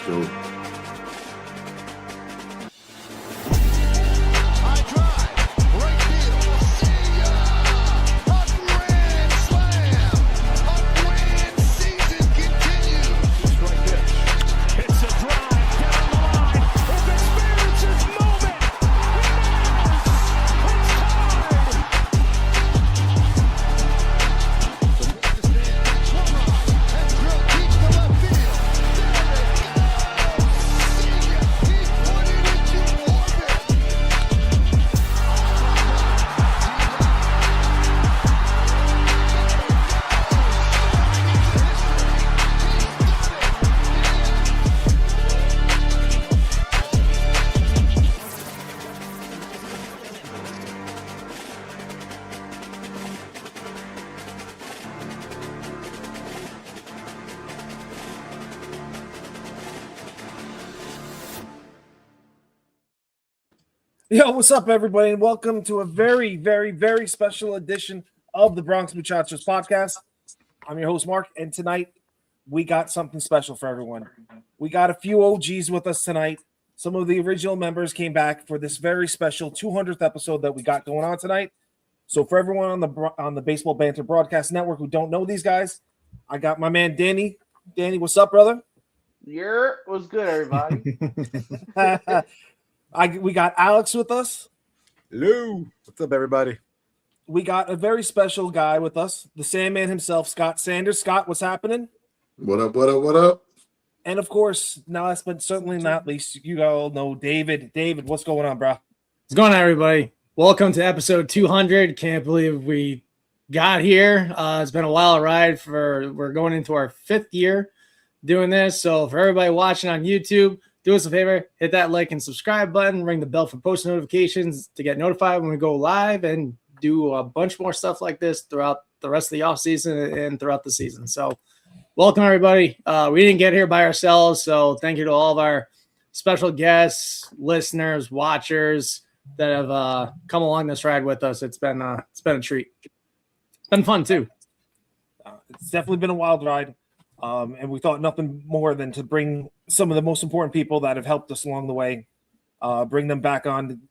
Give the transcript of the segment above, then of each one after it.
Let's go. Yo, what's up, everybody, and welcome to a very, very, very special edition of the Bronx Muchachos podcast. I'm your host, Mark, and tonight we got something special for everyone. We got a few OGs with us tonight. Some of the original members came back for this very special 200th episode that we got going on tonight. So for everyone on the Baseball Banter Broadcast Network who don't know these guys, I got my man Danny. Danny, what's up, brother? What's good, everybody? We got Alex with us. Hello. What's up, everybody? We got a very special guy with us, the Sandman himself, Scott Sanders. Scott, what's happening? What up, what up, what up? And of course, last but certainly not least, you all know David. David, what's going on, bro? What's going on, everybody? Welcome to episode 200. Can't believe we got here. It's been a wild ride. We're going into our 5th year doing this. So for everybody watching on YouTube, do us a favor, hit that like and subscribe button, ring the bell for post notifications to get notified when we go live, and do a bunch more stuff like this throughout the rest of the off season and throughout the season. So welcome, everybody. We didn't get here by ourselves, so thank you to all of our special guests, listeners, watchers that have come along this ride with us. It's been a treat. It's been fun too. It's definitely been a wild ride. And we thought nothing more than to bring some of the most important people that have helped us along the way, bring them back on,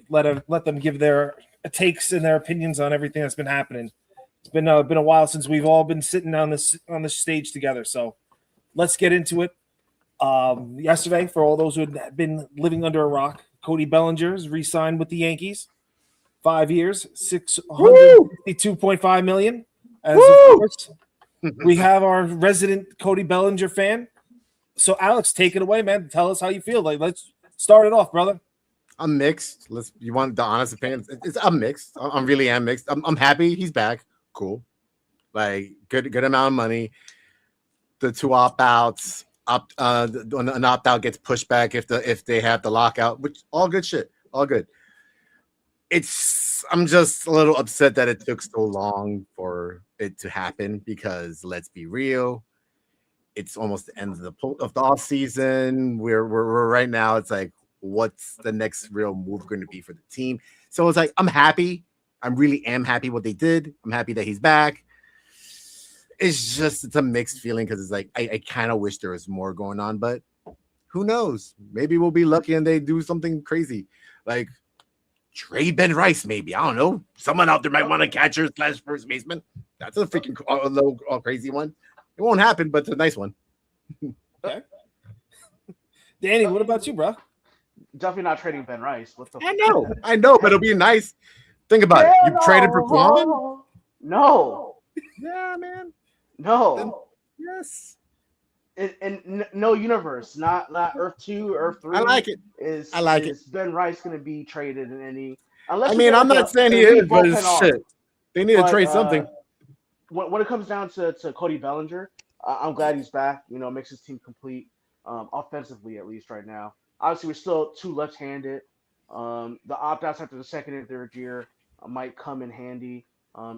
let them give their takes and their opinions on everything that's been happening. It's been a while since we've all been sitting on this stage together. So let's get into it. Yesterday, for all those who had been living under a rock, Cody Bellinger is re-signed with the Yankees, 5 years, $652.5 million. As of course, we have our resident Cody Bellinger fan. So, Alex, take it away, man. Tell us how you feel. Let's start it off, brother. I'm mixed. You want the honest opinion? I'm mixed. I really am mixed. I'm happy he's back. Cool. Good amount of money. The 2 opt-outs. An opt-out gets pushed back if they have the lockout, which all good shit. All good. I'm just a little upset that it took so long for it to happen, because let's be real, it's almost the end of the off season. We're right now. It's like, what's the next real move going to be for the team? So it's like, I'm happy. I really am happy what they did. I'm happy that he's back. It's a mixed feeling, because it's like I kind of wish there was more going on, but who knows? Maybe we'll be lucky and they do something crazy, like trade Ben Rice, maybe. I don't know. Someone out there might want a catcher / first baseman. That's a freaking little crazy one. It won't happen, but it's a nice one. Okay. Danny, what about you, bro? Definitely not trading Ben Rice. What the? I know, but it'll be nice. Think about it. You traded for Kwan? No. Yeah, man. No. Then, yes. In no universe, not Earth 2, Earth 3. I like it. Is Ben Rice going to be traded in any? Unless I'm not saying he is, but it's shit. They need to trade something. When it comes down to Cody Bellinger, I'm glad he's back. Makes his team complete, offensively at least right now. Obviously, we're still too left-handed. The opt-outs after the second and third year might come in handy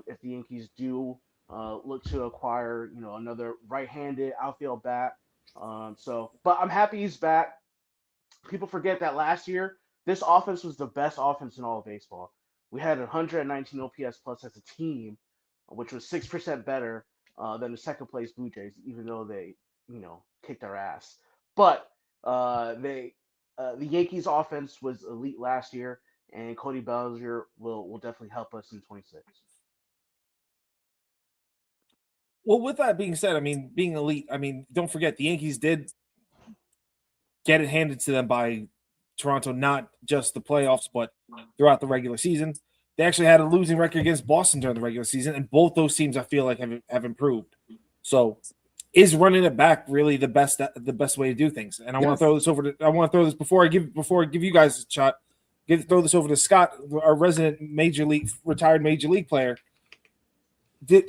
if the Yankees do look to acquire, another right-handed outfield bat. But I'm happy he's back. People forget that last year, this offense was the best offense in all of baseball. We had 119 OPS plus as a team, which was 6% better than the second place Blue Jays, even though they, kicked our ass. But the Yankees offense was elite last year, and Cody Bellinger will definitely help us in 26. Well, with that being said, I mean, being elite, I mean, don't forget the Yankees did get it handed to them by Toronto, not just the playoffs, but throughout the regular season. They actually had a losing record against Boston during the regular season, and both those teams I feel like have improved. So, is running it back really the best way to do things? And I want to throw this over to before I give you guys a shot. Throw this over to Scott, our resident retired major league player.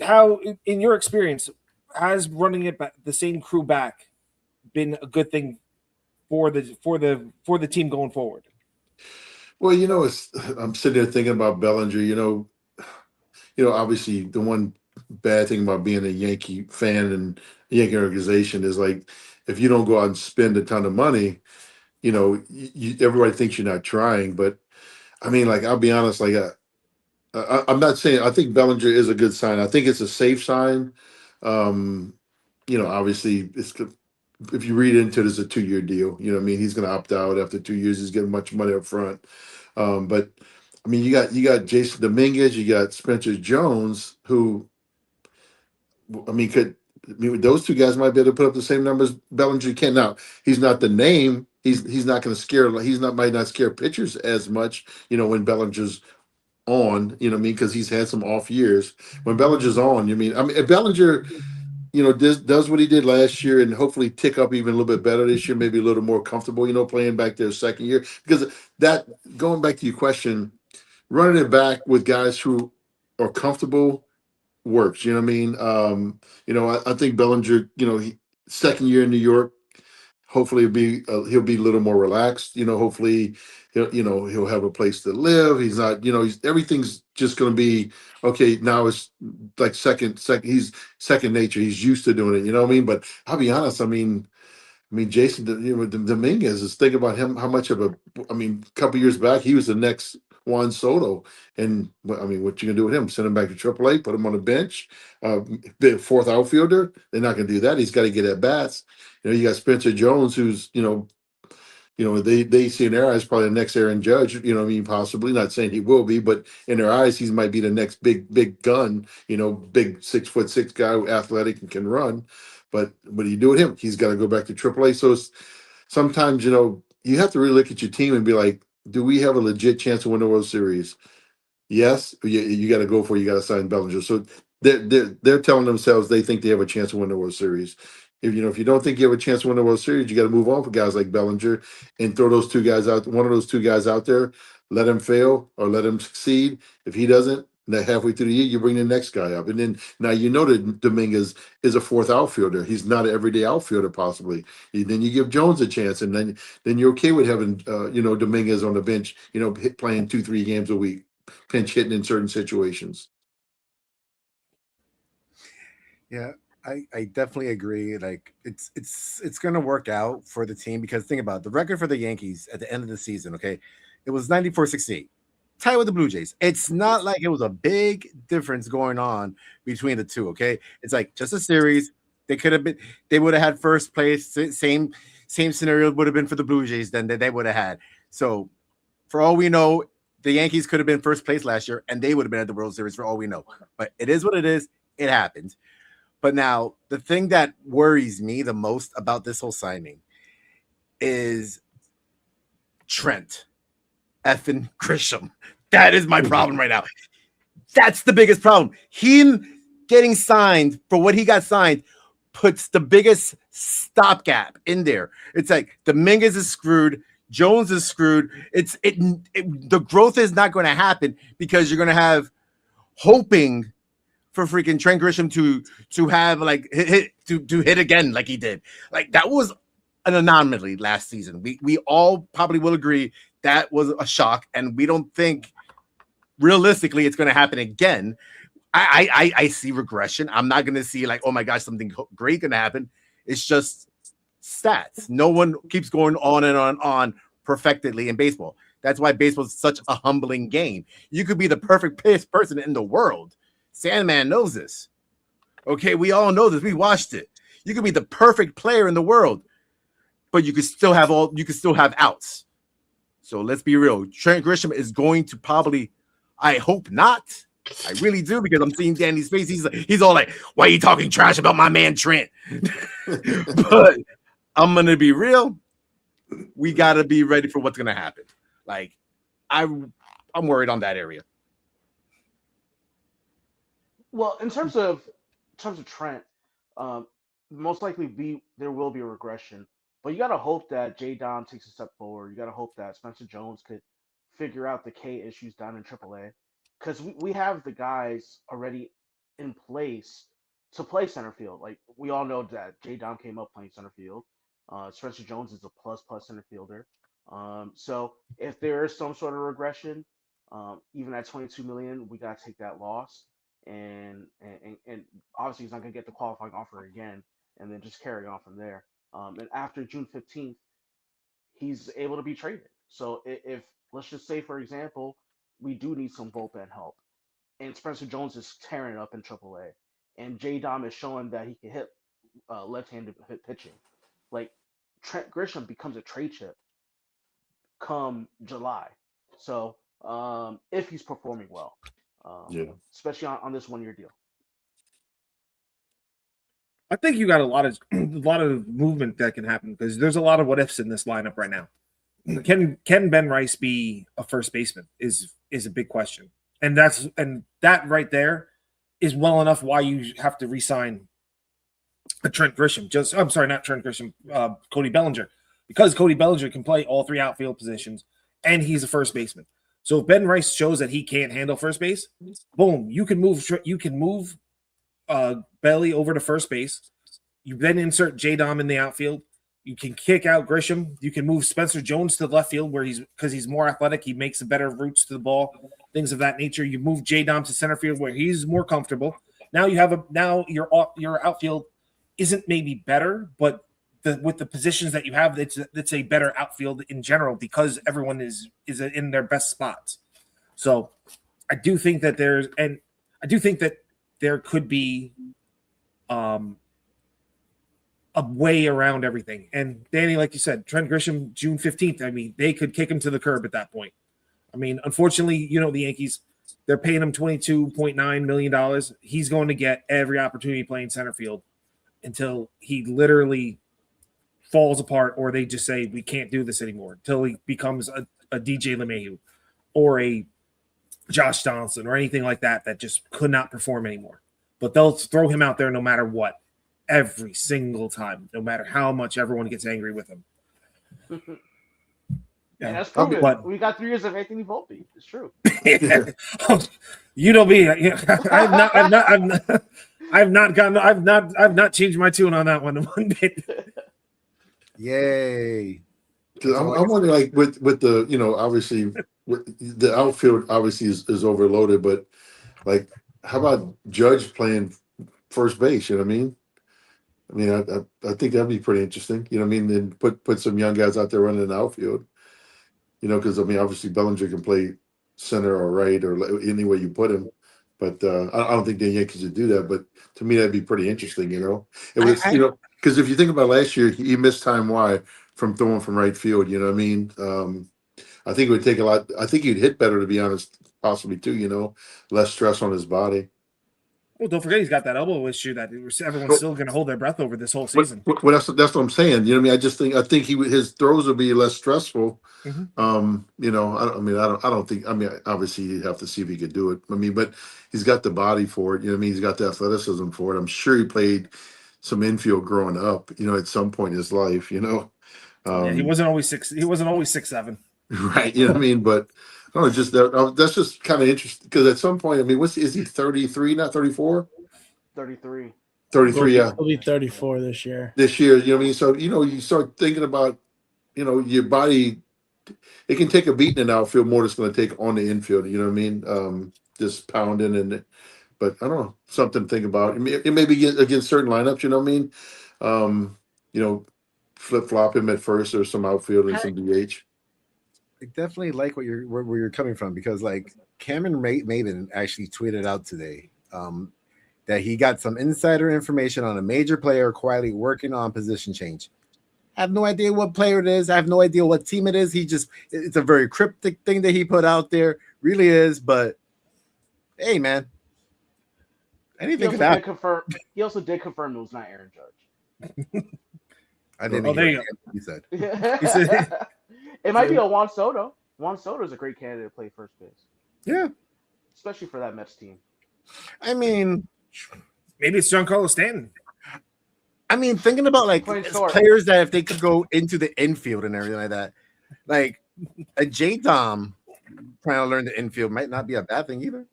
How, in your experience, has running it back, the same crew back, been a good thing for the team going forward? Well, I'm sitting there thinking about Bellinger. Obviously the one bad thing about being a Yankee fan and Yankee organization is like if you don't go out and spend a ton of money, everybody thinks you're not trying. But I mean, like I'll be honest, like I'm not saying I think Bellinger is a good sign. I think it's a safe sign. Obviously if you read into it, it's a 2-year deal. You know what I mean? He's going to opt out after 2 years. He's getting much money up front. But I mean, you got Jason Dominguez, you got Spencer Jones, who those two guys might be able to put up the same numbers Bellinger can. Now, he's not the name. He's not going to scare. Might not scare pitchers as much. When Bellinger's on. You know what I mean? Because he's had some off years. When Bellinger's on, if Bellinger, does what he did last year and hopefully tick up even a little bit better this year, maybe a little more comfortable. Playing back their second year. Because that going back to your question, running it back with guys who are comfortable works. You know what I mean? I think Bellinger, second year in New York, hopefully he'll be a little more relaxed. Hopefully he'll have a place to live. He's not, everything's just going to be okay. Now it's like second. He's second nature. He's used to doing it. You know what I mean? But I'll be honest. I mean, Jason, Dominguez is thinking about him. How much of a couple years back, he was the next Juan Soto. And what you gonna do with him? Send him back to AAA, put him on the bench, the fourth outfielder? They're not gonna do that. He's got to get at bats. You got Spencer Jones, who's they see in their eyes probably the next Aaron Judge. You know what I mean? Possibly, not saying he will be, but in their eyes, he might be the next big gun. Big 6'6" guy, athletic and can run. But what do you do with him? He's got to go back to AAA. So sometimes, you have to really look at your team and be like, do we have a legit chance to win the World Series? Yes, you got to go for it. You got to sign Bellinger. So they're telling themselves they think they have a chance to win the World Series. If you don't think you have a chance to win the World Series, you got to move on for guys like Bellinger and throw those two guys out. One of those two guys out there, let him fail or let him succeed. If he doesn't, then halfway through the year, you bring the next guy up. And then now that Dominguez is a fourth outfielder. He's not an everyday outfielder, possibly. Then you give Jones a chance, and then you're okay with having Dominguez on the bench, playing 2-3 games a week, pinch hitting in certain situations. Yeah, I definitely agree. Like it's gonna work out for the team because think about it, the record for the Yankees at the end of the season. Okay, it was 94-68, tied with the Blue Jays. It's not like it was a big difference going on between the two. Okay, it's like just a series. They would have had first place. Same scenario would have been for the Blue Jays. Then they would have had. So for all we know, the Yankees could have been first place last year, and they would have been at the World Series for all we know. But it is what it is. It happened. But now the thing that worries me the most about this whole signing is Trent effing Grisham. That is my problem right now. That's the biggest problem. Him getting signed for what he got signed puts the biggest stopgap in there. It's like Dominguez is screwed. Jones is screwed. The growth is not going to happen because you're going to have hoping for freaking Trent Grisham to have like hit again like he did. Like that was an anomaly last season. We all probably will agree that was a shock, and we don't think realistically it's going to happen again. I see regression. I'm not going to see like, oh my gosh, something great going to happen. It's just stats. No one keeps going on and on perfectly in baseball. That's why baseball is such a humbling game. You could be the perfect person in the world. Sandman knows this. Okay, we all know this. We watched it. You could be the perfect player in the world. but you could still have outs. So let's be real. Trent Grisham is going to probably, I hope not. I really do, because I'm seeing Danny's face. He's all like, "Why are you talking trash about my man Trent?" But I'm gonna be real. We gotta be ready for what's gonna happen. Like, I'm worried on that area. Well, in terms of Trent, um, most likely there will be a regression, but you gotta hope that J Dom takes a step forward. You gotta hope that Spencer Jones could figure out the K issues down in AAA, because we have the guys already in place to play center field. Like, we all know that J Dom came up playing center field. Spencer Jones is a plus center fielder. So if there is some sort of regression, even at 22 million, we gotta take that loss, and obviously he's not going to get the qualifying offer again, and then just carry on from there. And after June 15th, he's able to be traded. So if let's just say, for example, we do need some bullpen help, and Spencer Jones is tearing it up in AAA, and J Dom is showing that he can hit left-handed pitching, like, Trent Grisham becomes a trade chip come July. So if he's performing well, Yeah. especially on this 1 year deal. I think you got a lot of movement that can happen, because there's a lot of what ifs in this lineup right now. Can Ben Rice be a first baseman is a big question, and that right there is well enough why you have to re-sign a Trent Grisham. I'm sorry, not Trent Grisham, Cody Bellinger, because Cody Bellinger can play all three outfield positions, and he's a first baseman. So if Ben Rice shows that he can't handle first base, boom, you can move Belly over to first base. You then insert J Dom in the outfield. You can kick out Grisham. You can move Spencer Jones to the left field, where because he's more athletic, he makes a better routes to the ball, things of that nature. You move J Dom to center field, where he's more comfortable. Now your outfield isn't maybe better, but with the positions that you have, it's a better outfield in general, because everyone is in their best spots. So I do think that there could be a way around everything. And Danny, like you said, Trent Grisham, June 15th, I mean, they could kick him to the curb at that point. I mean, unfortunately, the Yankees, they're paying him $22.9 million. He's going to get every opportunity playing center field until he literally falls apart, or they just say, we can't do this anymore, until he becomes a DJ LeMahieu or a Josh Donaldson or anything like that just could not perform anymore. But they'll throw him out there no matter what, every single time, no matter how much everyone gets angry with him. Yeah, that's proven. But we got 3 years of Anthony Volpe. It's true. You know me. I've not changed my tune on that one bit. Yay! I'm wondering, like, with the obviously the outfield obviously is overloaded, but like, how about Judge playing first base? You know what I mean? I think that'd be pretty interesting. You know what I mean? And put some young guys out there running in the outfield. Because obviously Bellinger can play center or right or any way you put him, but I don't think the Yankees would do that. But to me, that'd be pretty interesting. It was because if you think about last year, he missed time wide from throwing from right field. You know what I mean? I think it would take a lot. I think he'd hit better, to be honest, possibly too. Less stress on his body. Well, don't forget he's got that elbow issue that everyone's still going to hold their breath over this whole season. Well, that's what I'm saying. You know what I mean? I think his throws will be less stressful. Mm-hmm. I don't think. Obviously you have to see if he could do it. But he's got the body for it. You know what I mean? He's got the athleticism for it. I'm sure he played some infield growing up. At some point in his life. He wasn't always 6. He wasn't always 6'7". Right. You know what I mean? But I don't know, that's just kind of interesting, because at some point, is he 33, not 34? 33. 33, yeah. He'll be 34 this year. You know what I mean? So, you start thinking about, your body, it can take a beating in the outfield more than it's going to take on the infield. You know what I mean? Just pounding but I don't know, something to think about. It may be against certain lineups, you know what I mean? Flip-flop him at first, or some outfield and some DH. I definitely like where you're coming from, because like Cameron Maven actually tweeted out today that he got some insider information on a major player quietly working on position change. I have no idea what player it is. I have no idea what team it is. It's a very cryptic thing that he put out there. Really is. But hey, man, anything could happen. He also did confirm it was not Aaron Judge. I didn't Oh, there hear you what he said. He said, It might be a Juan Soto. Juan Soto is a great candidate to play first base, Yeah. especially for that Mets team. I mean, maybe it's Giancarlo Stanton. Thinking about like Playing as short. players that if they could go into the infield and everything like that, like a J-Dom trying to learn the infield might not be a bad thing either.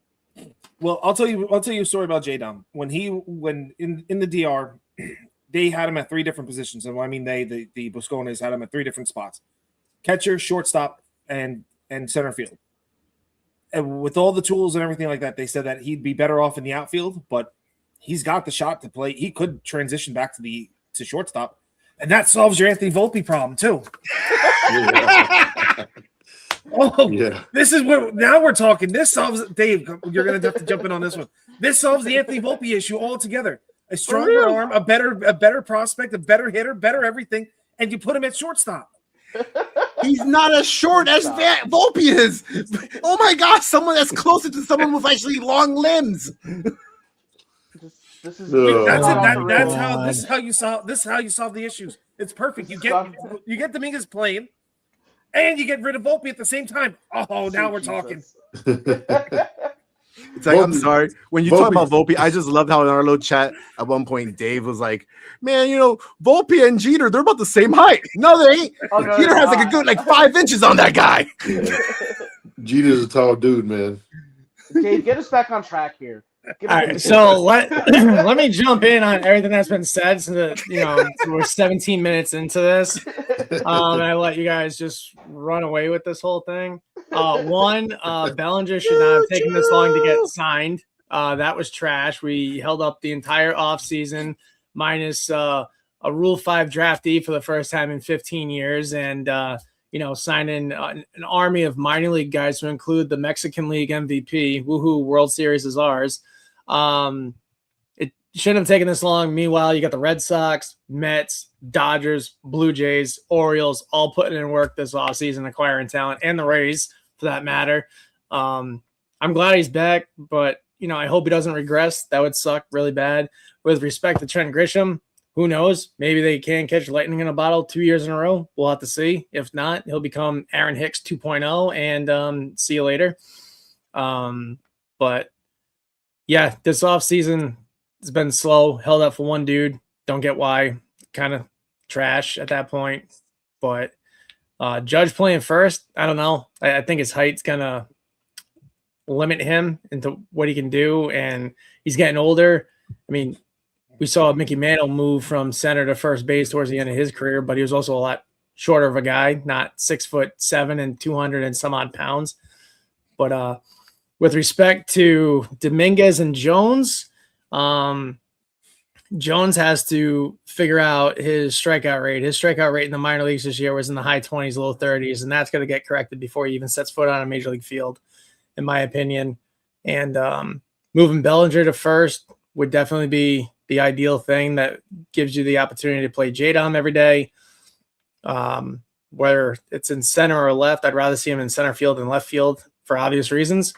Well, I'll tell you a story about J-Dom. When in the DR, they had him at 3 different positions. And I mean, the Buscones had him at 3 different spots: catcher, shortstop, and center field. And with all the tools and everything like that, they said that he'd be better off in the outfield, but he's got the shot to play. He could transition back to shortstop, and that solves your Anthony Volpe problem too. Oh, yeah. This is what now we're talking. This solves Dave. You're gonna have to jump in on this one. This solves the Anthony Volpe issue altogether. A stronger arm, a better prospect, a better hitter, better everything, and you put him at shortstop. He's not as short as Volpe is. Oh my gosh, someone that's closer to someone with actually long limbs. This is how you solve the issues. It's perfect. You get Dominguez playing, and you get rid of Volpe at the same time. Oh, now we're talking. It's like, I'm sorry. When you talk about Volpe, I just loved how in our little chat at one point, Dave was like, man, Volpe and Jeter, they're about the same height. No, they ain't. Jeter has like a good 5 inches on that guy. Yeah. Jeter's a tall dude, man. Dave, get us back on track here. All right, so let me jump in on everything that's been said. So we're 17 minutes into this, and I let you guys just run away with this whole thing. Bellinger should not have taken this long to get signed. That was trash. We held up the entire offseason minus a Rule 5 draftee for the first time in 15 years, and signing an army of minor league guys to include the Mexican League MVP. Woohoo! World Series is ours. It shouldn't have taken this long. Meanwhile, you got the Red Sox, Mets, Dodgers, Blue Jays, Orioles all putting in work this offseason, acquiring talent, and the Rays for that matter. I'm glad he's back, but I hope he doesn't regress. That would suck really bad. With respect to Trent Grisham, who knows? Maybe they can catch lightning in a bottle 2 years in a row. We'll have to see. If not, he'll become Aaron Hicks 2.0 and see you later. But yeah, this offseason has been slow, held up for one dude. Don't get why. Kind of trash at that point. But Judge playing first, I don't know. I think his height's going to limit him into what he can do, and he's getting older. I mean, we saw Mickey Mantle move from center to first base towards the end of his career, but he was also a lot shorter of a guy, not 6'7" and 200 and some odd pounds. But with respect to Dominguez and Jones, Jones has to figure out his strikeout rate. His strikeout rate in the minor leagues this year was in the high 20s, low 30s, and that's going to get corrected before he even sets foot on a major league field, in my opinion. And moving Bellinger to first would definitely be the ideal thing that gives you the opportunity to play J-Dom every day. Whether it's in center or left, I'd rather see him in center field than left field for obvious reasons.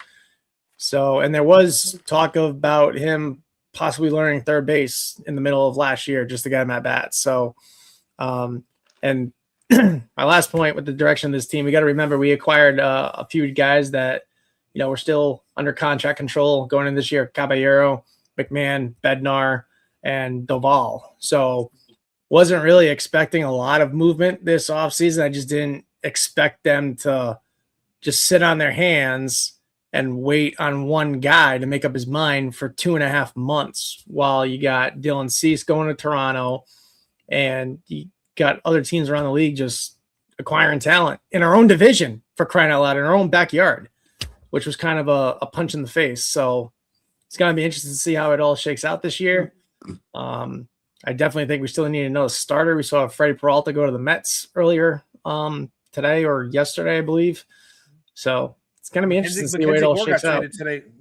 So, and there was talk about him possibly learning third base in the middle of last year just to get him at bats. So, and my last point with the direction of this team, we got to remember we acquired a few guys that, were still under contract control going in this year: Caballero, McMahon, Bednar, and Doval. So wasn't really expecting a lot of movement this offseason. I just didn't expect them to just sit on their hands and wait on one guy to make up his mind for 2.5 months while you got Dylan Cease going to Toronto and you got other teams around the league just acquiring talent in our own division, for crying out loud, in our own backyard, which was kind of a punch in the face. So it's going to be interesting to see how it all shakes out this year. I definitely think we still need another starter. We saw Freddie Peralta go to the Mets earlier today or yesterday, I believe. So it's going to be interesting to see where it all shakes out.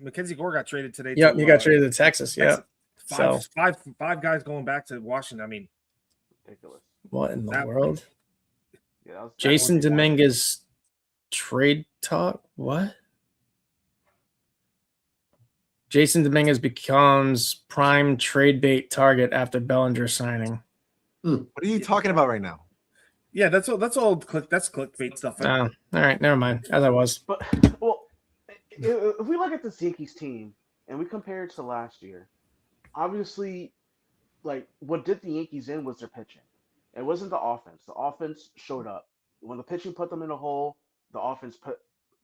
Mackenzie Gore got traded today. Yep, he got traded to Texas. Yeah. Five guys going back to Washington. I mean, ridiculous. What in the That- world? Yeah, that was Jason Dominguez trade talk? What? Jason Dominguez becomes prime trade bait target after Bellinger signing. What are you talking about right now? Yeah, that's all. That's clickbait stuff. Oh, all right, never mind. As I was. But well, if we look at this Yankees team and we compare it to last year, obviously, like what did the Yankees in was their pitching. It wasn't the offense. The offense showed up when the pitching put them in a hole. The offense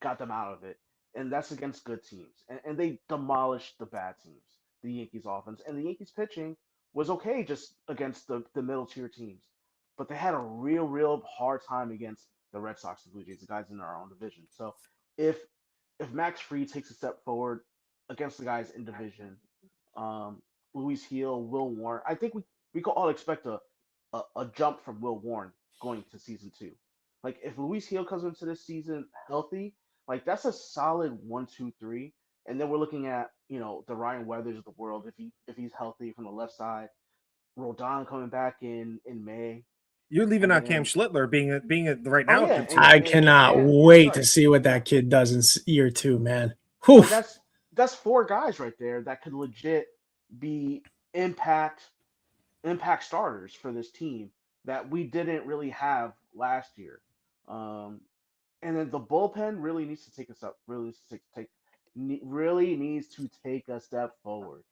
got them out of it, and that's against good teams. And they demolished the bad teams. The Yankees offense and the Yankees pitching was okay just against the middle tier teams, but they had a real hard time against the Red Sox and Blue Jays, the guys in our own division. So if Max Fried takes a step forward against the guys in division, Luis Heel, Will Warren, I think we could all expect a jump from Will Warren going to season 2. Like if Luis Heel comes into this season healthy, like that's a solid 1, 2, 3. And then we're looking at the Ryan Weathers of the world if he's healthy from the left side. Rodon coming back in May. You're leaving out Cam And- Schlittler being right Oh, now. yeah, I cannot yeah, wait right. to see what that kid does in year 2, man. Whew. Like that's 4 guys right there that could legit be impact starters for this team that we didn't really have last year. And then the bullpen really needs to take us up. Really needs to take a step forward.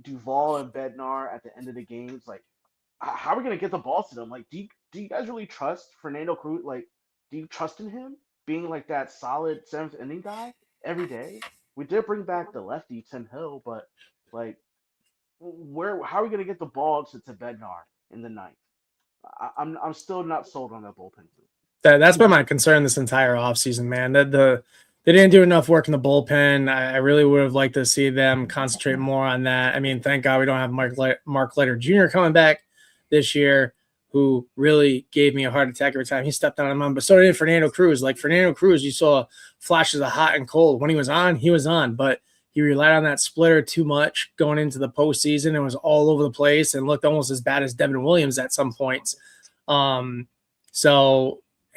Duvall and Bednar at the end of the games, like how are we gonna get the ball to them? Like, do you guys really trust Fernando Cruz? Like, do you trust in him being like that solid 7th inning guy every day? We did bring back the lefty Tim Hill, but like, how are we gonna get the ball to Bednar in the 9th? I'm still not sold on that bullpen group. That's been my concern this entire offseason, man. They didn't do enough work in the bullpen. I really would have liked to see them concentrate more on that. I mean, thank God we don't have Mark Leiter Jr. coming back this year, who really gave me a heart attack every time he stepped on the mound. But so did Fernando Cruz. Like Fernando Cruz, you saw flashes of hot and cold. When he was on, but he relied on that splitter too much going into the postseason and was all over the place and looked almost as bad as Devin Williams at some points.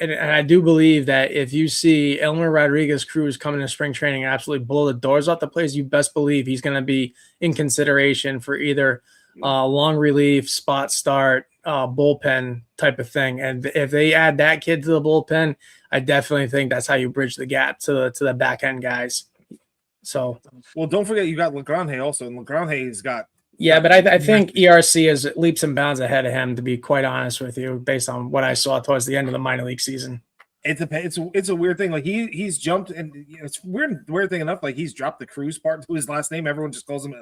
And I do believe that if you see Elmer Rodriguez Cruz come into spring training and absolutely blow the doors off the place, you best believe he's going to be in consideration for either long relief, spot start, bullpen type of thing. And if they add that kid to the bullpen, I definitely think that's how you bridge the gap to the back end guys. So, well, don't forget you got Legrange also, and Legrange's got. Yeah, but I think ERC is leaps and bounds ahead of him, to be quite honest with you, based on what I saw towards the end of the minor league season. It's a weird thing. Like he's jumped, and it's weird thing enough. Like he's dropped the Cruz part to his last name. Everyone just calls him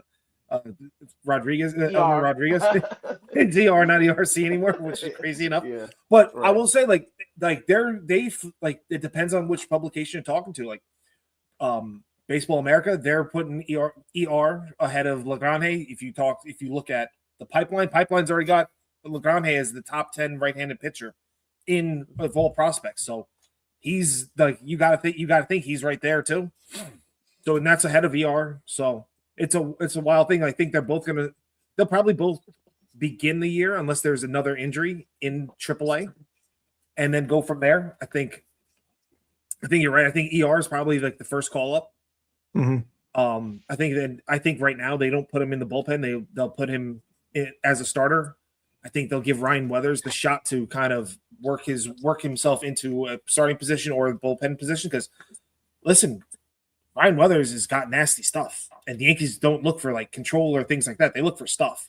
Rodriguez, Elmer Rodriguez, DR, not ERC anymore, which is crazy enough. Yeah, but right. I will say, like it depends on which publication you're talking to. Like, Baseball America, they're putting ER ahead of Legrange. If you look at the pipeline's already got Legrange as the top 10 right-handed pitcher of all prospects. So he's like you gotta think he's right there too. So and that's ahead of ER. So it's a wild thing. I think they'll probably both begin the year unless there's another injury in AAA, and then go from there. I think you're right. I think ER is probably like the first call up. Mm-hmm. I think right now they don't put him in the bullpen. They'll put him as a starter. I think they'll give Ryan Weathers the shot to kind of work himself into a starting position or a bullpen position. Because listen, Ryan Weathers has got nasty stuff, and the Yankees don't look for like control or things like that. They look for stuff.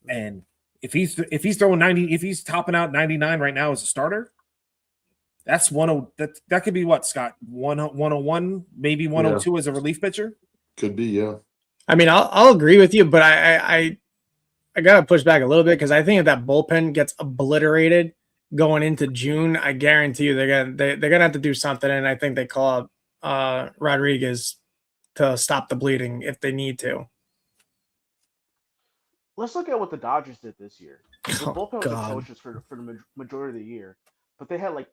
And if he's throwing 90, if he's topping out 99 right now as a starter, that's 10. That could be what, Scott? 101, maybe 102 as a relief pitcher. Could be, yeah. I mean, I'll agree with you, but I gotta push back a little bit because I think if that bullpen gets obliterated going into June, I guarantee you they're gonna have to do something, and I think they call up Rodriguez to stop the bleeding if they need to. Let's look at what the Dodgers did this year. The bullpen was God. atrocious for the majority of the year, but they had like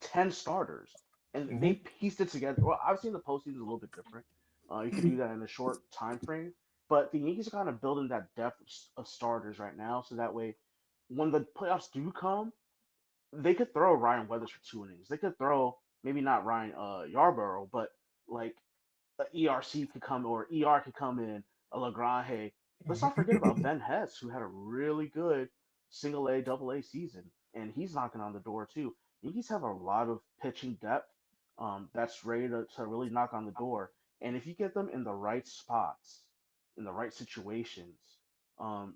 10 starters, and they pieced it together. Well, I've seen the postseason is a little bit different. You can do that in a short time frame, but the Yankees are kind of building that depth of starters right now, so that way when the playoffs do come, they could throw Ryan Weathers for 2 innings. They could throw maybe not Ryan Yarborough, but like ERC could come or ER could come in, a Lagrange. Let's not forget about Ben Hess, who had a really good single A, double A season, and he's knocking on the door too. Yankees have a lot of pitching depth that's ready to really knock on the door. And if you get them in the right spots, in the right situations, um,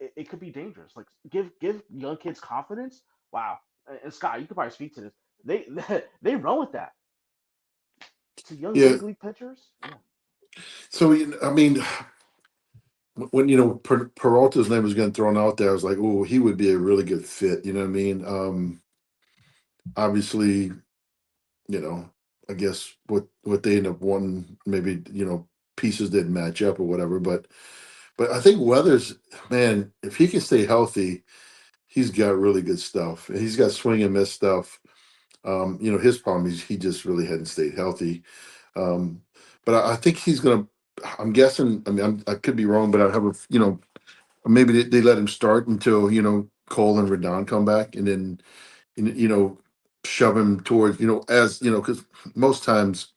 it could be dangerous. Like give young kids confidence. Wow. And Scott, you could probably speak to this. They they run with that. To young Yeah. big league pitchers, yeah. So I mean, when Peralta's name was getting thrown out there, I was like, oh, he would be a really good fit. You know what I mean? Obviously, you know, I guess what they end up wanting, maybe pieces didn't match up or whatever. But I think Weathers, man, if he can stay healthy, he's got really good stuff. He's got swing and miss stuff. His problem is he just really hadn't stayed healthy. Um, but I think he's gonna. I'm guessing. I mean, I could be wrong, but I have maybe they let him start until Cole and Rodon come back, and then you know shove him towards as because most times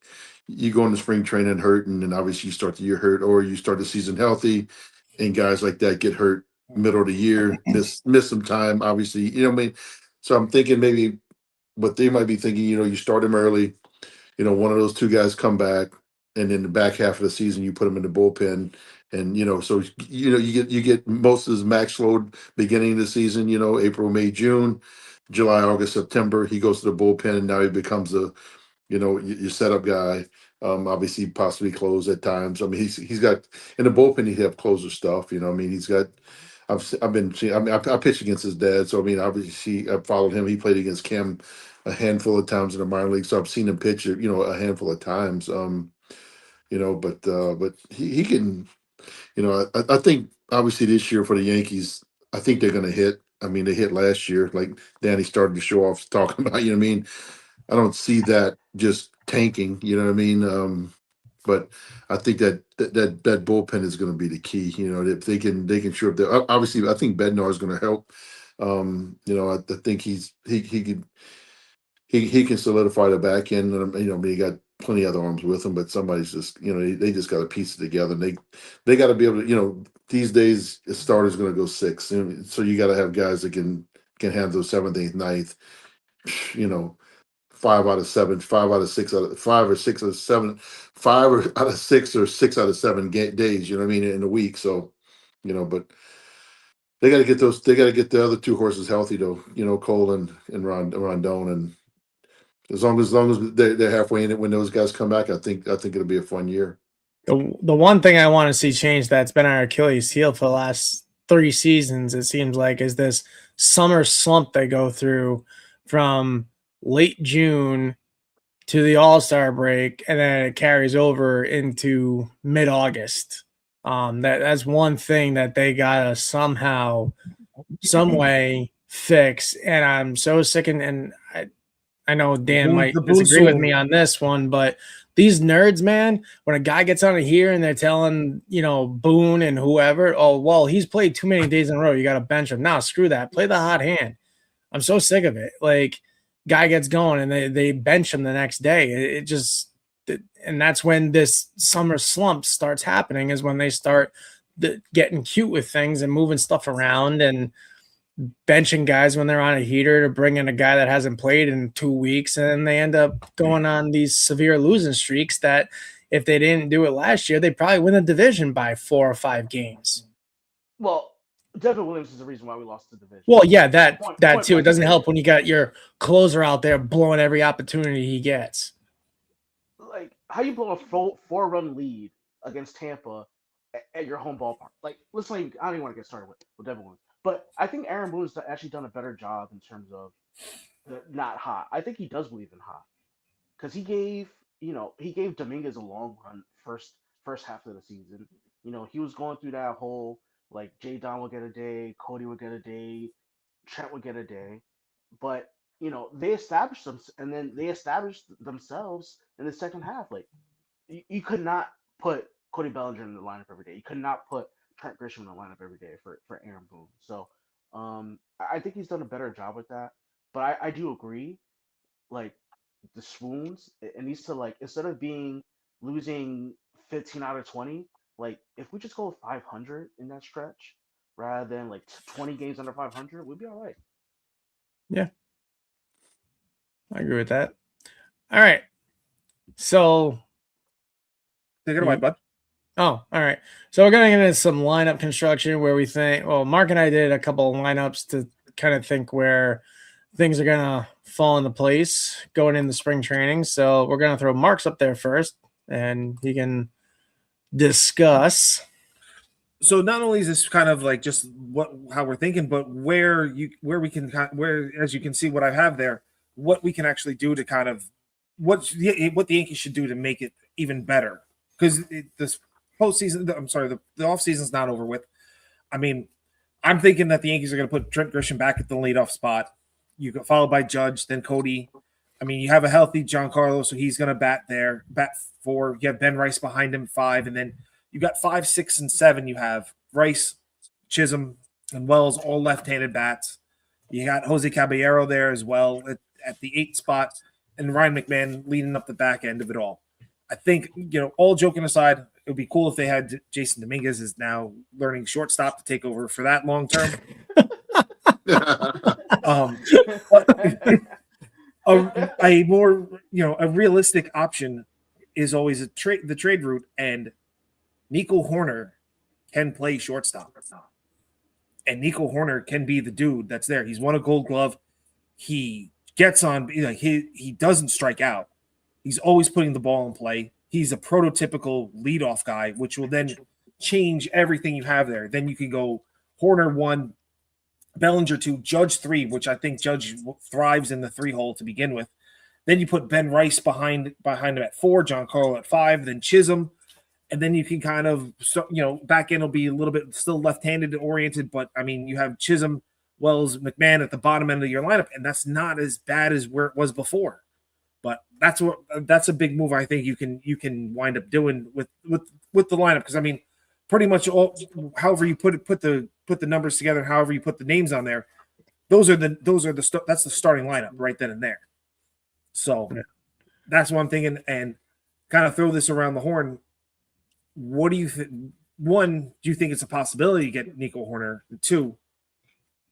you go into spring training hurt, and then obviously you start the year hurt, or you start the season healthy, and guys like that get hurt middle of the year, miss some time. Obviously, what I mean. So I'm thinking maybe what they might be thinking. You start him early. One of those two guys come back, and in the back half of the season, you put him in the bullpen, and so you get most of his max load beginning of the season. April, May, June, July, August, September. He goes to the bullpen, and now he becomes your setup guy. Obviously, possibly close at times. I mean, he's got in the bullpen. He have closer stuff. I mean, he's got. I've been seeing. I mean, I pitched against his dad, so I mean, obviously, I followed him. He played against Cam a handful of times in the minor league, so I've seen him pitch. A handful of times. But he can. I think obviously this year for the Yankees, I think they're going to hit. I mean, they hit last year. Like Danny started to show off talking about. What I mean, I don't see that just tanking. You know what I mean? But I think that bullpen is going to be the key. If they can sure up there. Obviously, I think Bednar is going to help. I think he can solidify the back end. And, I mean, he got plenty of other arms with him, but somebody's just they just got to piece it together. And they got to be able to these days a starter's going to go six, so you got to have guys that can handle seventh, eighth, ninth. You know, 5 out of 7, 5 out of 6 out of 5 or 6 or 7, 5 out of 6 or 6 out of 7 days. You know what I mean, in a week. So, but they got to get those. They got to get the other two horses healthy, though. Cole and Rondon, and as long as they're halfway in it when those guys come back, I think it'll be a fun year. The one thing I want to see change that's been our Achilles heel for the last 3 seasons, it seems like, is this summer slump they go through from late June to the All-Star break, and then it carries over into mid-August. That's one thing that they gotta somehow, some way fix. And I'm so sick, and I know Dan might disagree with me on this one, but these nerds, man, when a guy gets on here and they're telling, Boone and whoever, oh, well, he's played too many days in a row, you got to bench him. Now, screw that. Play the hot hand. I'm so sick of it. Like, guy gets going and they bench him the next day. And that's when this summer slump starts happening, is when they start getting cute with things and moving stuff around and benching guys when they're on a heater to bring in a guy that hasn't played in 2 weeks, and they end up going on these severe losing streaks that if they didn't do it last year, they'd probably win the division by 4 or 5 games. Well, Devin Williams is the reason why we lost the division. Well, yeah, that too. It doesn't blank. help when you got your closer out there blowing every opportunity he gets. Like, how you blow a 4-run lead against Tampa at your home ballpark? Like, I don't even want to get started with Devin Williams. But I think Aaron Boone's actually done a better job in terms of not hot. I think he does believe in hot, because he gave Dominguez a long run first half of the season. He was going through that whole, like, Jay Don would get a day, Cody would get a day, Trent would get a day, but they established them, and then they established themselves in the second half. Like, you could not put Cody Bellinger in the lineup every day. You could not put Trent Grisham in the lineup every day for Aaron Boone. So I think he's done a better job with that. But I do agree, like the swoons, it needs to like instead of being losing 15 out of 20, like if we just go 500 in that stretch rather than like 20 games under 500, we'll be all right. Yeah, I agree with that. All right. So, Take it away, bud. all right. So we're going to get into some lineup construction where we think, well, Mark and I did a couple of lineups to kind of think where things are going to fall into place going into spring training. So we're going to throw Mark's up there first and he can discuss. So not only is this kind of like just how we're thinking, but where we can as you can see what I have there, what we can actually do to kind of what the Yankees should do to make it even better. Because this postseason, I'm sorry, the off season's not over with. I mean, I'm thinking that the Yankees are going to put Trent Grisham back at the leadoff spot. You go followed by Judge, then Cody. I mean, you have a healthy Giancarlo, so he's going to bat 4. You have Ben Rice behind him 5, and then you got 5, 6, and 7. You have Rice, Chisholm, and Wells, all left-handed bats. You got Jose Caballero there as well at the 8 spot, and Ryan McMahon leading up the back end of it all. I think, all joking aside, it would be cool if they had Jason Dominguez is now learning shortstop to take over for that long term. A more, a realistic option is always the trade route, and Nico Horner can play shortstop. And Nico Horner can be the dude that's there. He's won a Gold Glove. He gets on, he doesn't strike out. He's always putting the ball in play. He's a prototypical leadoff guy, which will then change everything you have there. Then you can go Horner 1, Bellinger 2, Judge 3, which I think Judge thrives in the 3 hole to begin with. Then you put Ben Rice behind him at 4, Giancarlo at 5, then Chisholm, and then you can kind of back end will be a little bit still left-handed oriented, but I mean you have Chisholm, Wells, McMahon at the bottom end of your lineup, and that's not as bad as where it was before. But that's a big move I think you can wind up doing with the lineup, because I mean pretty much however you put the numbers together, however you put the names on there, that's the starting lineup right then and there. So that's what I'm thinking, and kind of throw this around the horn. What do you think? 1, do you think it's a possibility to get Nico Horner? 2,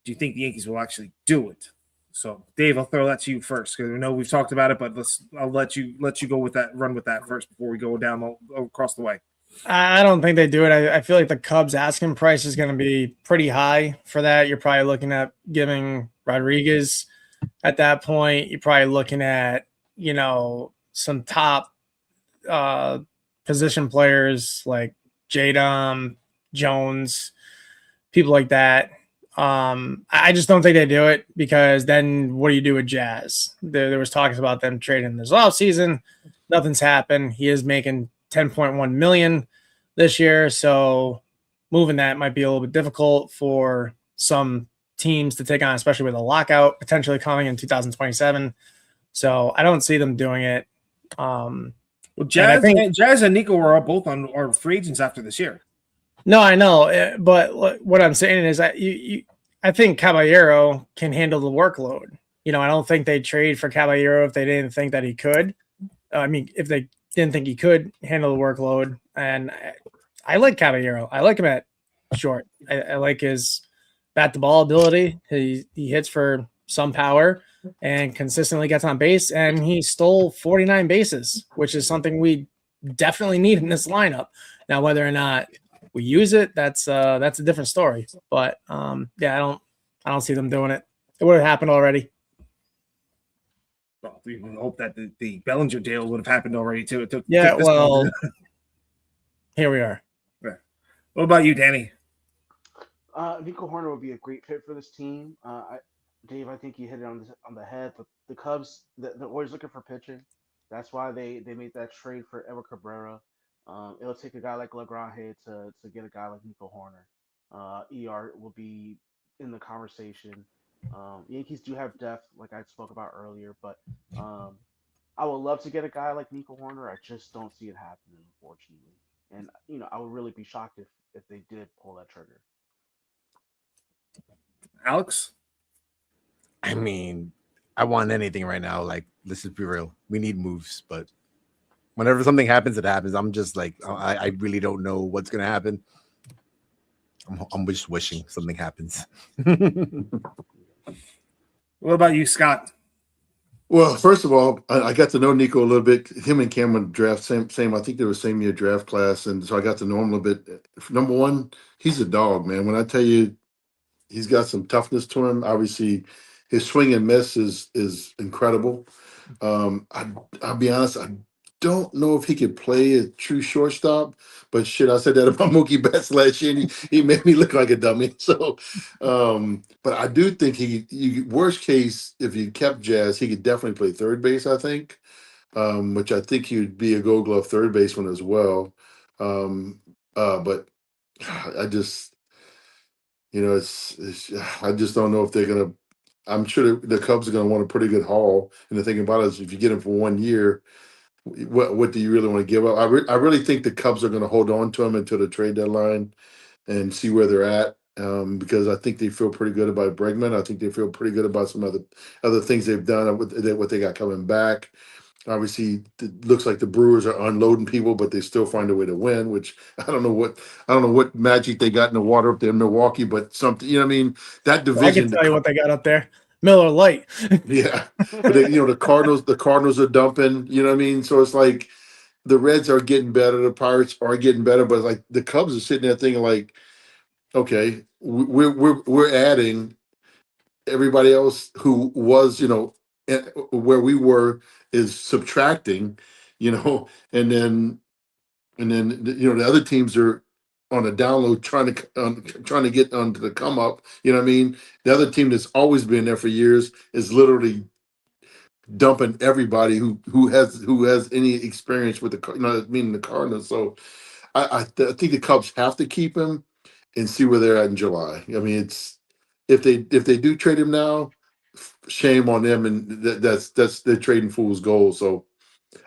do you think the Yankees will actually do it? So, Dave, I'll throw that to you first because I know we've talked about it, but I'll let you go with that, run with that first before we go down across the way. I don't think they do it. I feel like the Cubs asking price is going to be pretty high for that. You're probably looking at giving Rodriguez at that point. You're probably looking at, some top position players like Jadam, Jones, people like that. I just don't think they do it, because then what do you do with Jazz? There was talks about them trading this offseason. Nothing's happened. He is making $10.1 million this year, so moving that might be a little bit difficult for some teams to take on, especially with a lockout potentially coming in 2027. So I don't see them doing it. Well, Jazz and Nico are both are free agents after this year. No, I know, but what I'm saying is that I think Caballero can handle the workload. I don't think they'd trade for Caballero if they didn't think that he could. I mean, if they didn't think he could handle the workload. And I like Caballero. I like him at short. I like his bat to ball ability. He hits for some power and consistently gets on base. And he stole 49 bases, which is something we definitely need in this lineup. Now, whether or not we use it, that's a different story. But I don't see them doing it. It would have happened already. Well, we would hope that the Bellinger deal would have happened already too. Here we are. Yeah. What about you, Danny? Nico Horner would be a great fit for this team. Dave, I think you hit it on the head. The Cubs, they're always looking for pitching. That's why they made that trade for Edward Cabrera. It'll take a guy like LeGrand to get a guy like Nico Horner. ER will be in the conversation. Yankees do have depth, like I spoke about earlier, but I would love to get a guy like Nico Horner. I just don't see it happening, unfortunately. And I would really be shocked if they did pull that trigger. Alex? I mean, I want anything right now. Like, let's just be real. We need moves, but whenever something happens, it happens. I'm just like, I really don't know what's gonna happen. I'm just wishing something happens. What about you, Scott? Well, first of all, I got to know Nico a little bit. Him and Cameron draft same. I think they were same year draft class, and so I got to know him a little bit. Number one, he's a dog, man. When I tell you, he's got some toughness to him. Obviously, his swing and miss is incredible. I'll be honest, I don't know if he could play a true shortstop, but shit, I said that about Mookie Betts last year, and he made me look like a dummy. So, but I do think worst case, if you kept Jazz, he could definitely play third base, I think, which I think he would be a gold glove third baseman as well. But I just, it's I just don't know if they're gonna. I'm sure the Cubs are going to want a pretty good haul. And the thing about it is, if you get him for 1 year, what do you really want to give up? I really think the Cubs are going to hold on to him until the trade deadline and see where they're at. Because I think they feel pretty good about Bregman. I think they feel pretty good about some other things they've done, what they got coming back. Obviously, it looks like the Brewers are unloading people, but they still find a way to win. Which I don't know what magic they got in the water up there in Milwaukee, but something. You know what I mean? That I can division. tell you what they got up there. Miller Lite. Yeah, but the Cardinals are dumping. You know what I mean? So it's like the Reds are getting better, the Pirates are getting better, but like the Cubs are sitting there thinking like, okay, we're adding everybody else who was where we were is subtracting, and then the other teams are on a download trying to get onto the come up. You know what I mean? The other team that's always been there for years is literally dumping everybody who has any experience with meaning the Cardinals. So I think the Cubs have to keep him and see where they're at in July. I mean, it's if they do trade him now, shame on them, and that's they're trading fool's gold. So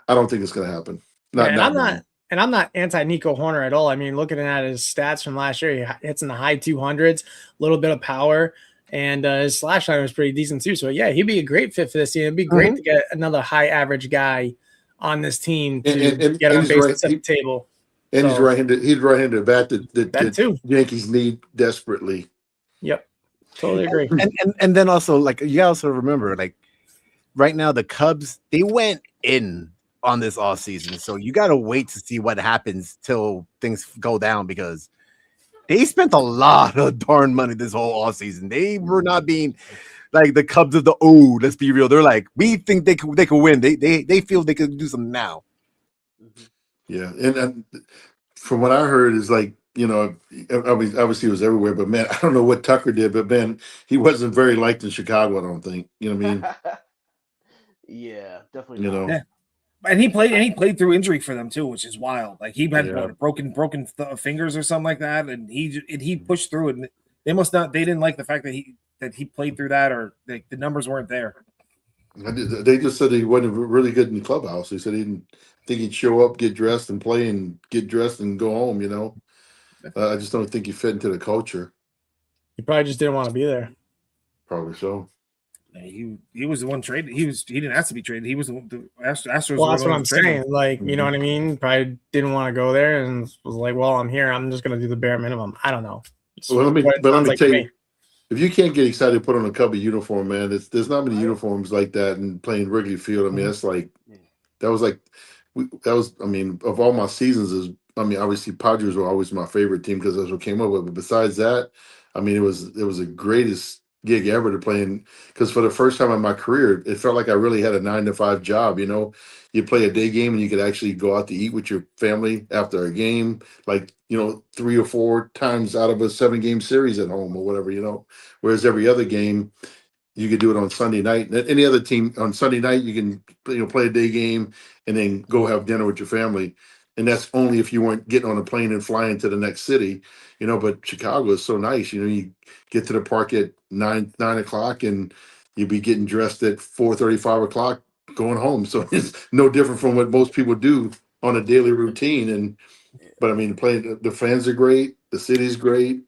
I don't think it's going to happen. Yeah, Not and not now. I'm not anti Nico Horner at all. I mean, looking at his stats from last year, he hits in the high 200s, a little bit of power, and his slash line was pretty decent too. So yeah, he'd be a great fit for this team. It'd be great to get another high average guy on this team to get And on he's base right. and set the table. And he's So right-handed. He's right-handed bat that too. Yankees need desperately. Yep, totally agree. And then also, like, you also remember, like, right now the Cubs, they went in on this all season, so you got to wait to see what happens till things go down, because they spent a lot of darn money this whole all season. They were not being like the Cubs of the old. Let's be real. They're like, we think they could win. They feel they could do something now. Yeah, and from what I heard is like obviously it was everywhere, but man, I don't know what Tucker did, but man, he wasn't very liked in Chicago. I don't think. You know what I mean? Yeah, definitely You not. know. Yeah. And he played through injury for them too, which is wild. Like he had Yeah. broken fingers or something like that, and he pushed through it. And they didn't like the fact that he played through that, or the numbers weren't there. They just said he wasn't really good in the clubhouse. They said he didn't think he'd show up, get dressed, and play, and get dressed and go home. I just don't think he fit into the culture. He probably just didn't want to be there. Probably so. He was the one traded. He didn't ask to be traded. He was the Astros. Well, that's what I'm saying. Like, you know what I mean? Probably didn't want to go there and was like, well, I'm here. I'm just going to do the bare minimum. I don't know. Well, let me tell to you, if you can't get excited to put on a Cubby uniform, man, there's not many uniforms like that and playing Wrigley Field. I mean, that's like I mean, of all my seasons obviously Padres were always my favorite team because that's what came up with. But besides that, I mean, it was the greatest gig ever to play in, because for the first time in my career, it felt like I really had a 9-to-5 job. You play a day game and you could actually go out to eat with your family after a game, like 3 or 4 times out of a 7-game series at home or whatever. Whereas every other game you could do it on Sunday night. Any other team on Sunday night, you can play a day game and then go have dinner with your family. And that's only if you weren't getting on a plane and flying to the next city, But Chicago is so nice. You get to the park at 9 o'clock, and you'd be getting dressed at 4:30, 5 o'clock, going home. So it's no different from what most people do on a daily routine. But I mean, the fans are great, the city's great,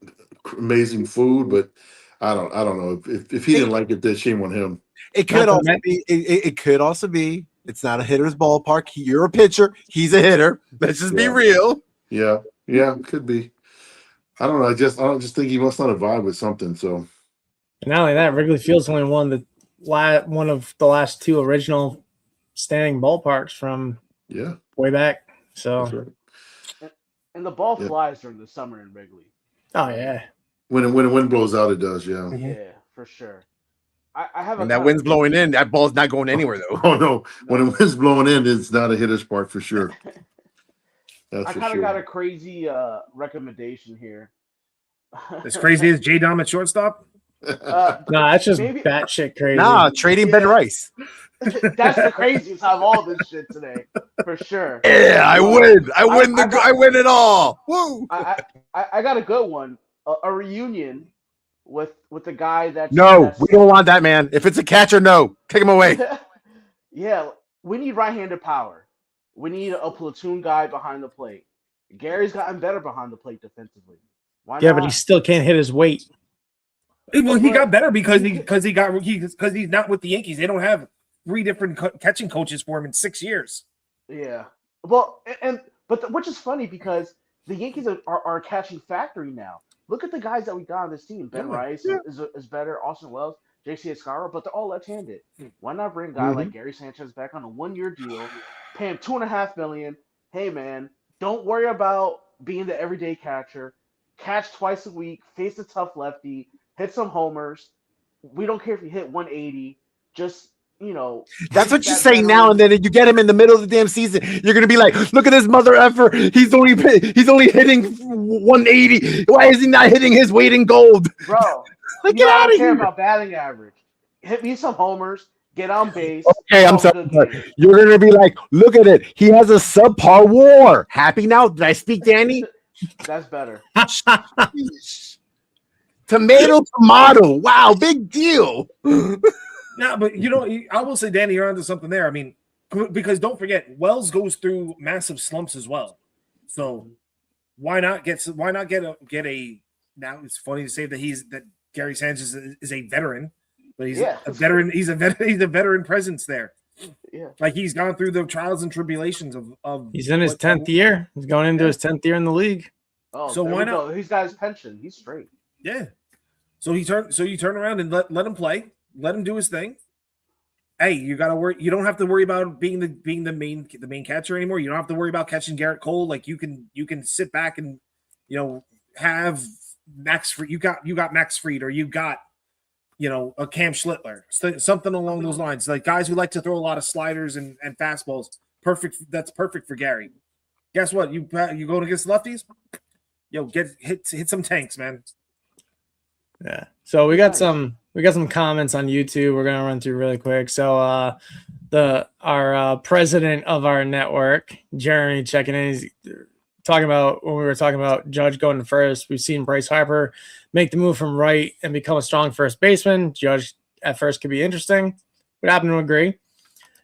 amazing food. But I don't know if he didn't like it, then shame on him. It could also be. It could also be. It's not a hitter's ballpark. You're a pitcher. He's a hitter. Let's just be real. Yeah, could be. I don't know. I just think he must not have vibe with something. So, and not only that, Wrigley Field's only one of the last two original standing ballparks from way back. So, right. And the ball flies during the summer in Wrigley. Oh yeah. When the wind blows out, it does. Yeah. Yeah, for sure. I have. When that wind's blowing in, that ball's not going anywhere though. Oh no! When the wind's blowing in, it's not a hitter's park for sure. I kind of got a crazy recommendation here. As crazy as J Dom at shortstop? No, that's just batshit crazy. Nah, trading Ben Rice. That's the craziest out of all this shit today, for sure. Yeah, I win. I win it all. Woo! I got a good one. A reunion with the guy that's we don't want that, man. If it's a catcher, no, take him away. Yeah, we need right-handed power. We need a platoon guy behind the plate. Gary's gotten better behind the plate defensively. Why not? But he still can't hit his weight. Well, he got better because he's not with the Yankees. They don't have 3 different catching coaches for him in 6 years. Yeah. Well, which is funny because the Yankees are a catching factory now. Look at the guys that we got on this team. Ben Rice is better. Austin Wells, JC Escarra, but they're all left-handed. Why not bring a guy like Gary Sanchez back on a 1-year deal, pay him $2.5 million? Hey man, don't worry about being the everyday catcher. Catch twice a week, face a tough lefty, hit some homers. We don't care if you hit 180. Just that's what you say now, and then you get him in the middle of the damn season. You're gonna be like, look at this mother effer. He's only hitting 180. Why is he not hitting his weight in gold? Bro, get out of here. Care about batting average. Hit me some homers. Get on base. Okay, I'm sorry. You're gonna be like, look at it. He has a subpar WAR. Happy now? Did I speak, Danny? That's better. Tomato. Wow, big deal. No, but I will say, Danny, you're onto something there. I mean, because don't forget, Wells goes through massive slumps as well. So why not get a? Now it's funny to say that Gary Sanchez is a veteran, but he's a veteran. He's a veteran presence there. Yeah, like he's gone through the trials and tribulations of. He's in his 10th year. He's going into his 10th year in the league. Oh, so why not? He's got his pension. He's straight. Yeah. So you turn around and let him play. Let him do his thing. Hey, you got to worry. You don't have to worry about being the main catcher anymore. You don't have to worry about catching Garrett Cole. Like you can sit back and have Max Fried. You got Max Fried, or you got a Cam Schlittler, something along those lines. Like guys who like to throw a lot of sliders and fastballs. Perfect. That's perfect for Gary. Guess what? You go against lefties. Hit some tanks, man. Yeah. So we got some comments on YouTube. We're gonna run through really quick. So our president of our network, Jeremy, checking in. He's talking about when we were talking about Judge going to first. We've seen Bryce Harper make the move from right and become a strong first baseman. Judge at first could be interesting. Would happen to agree.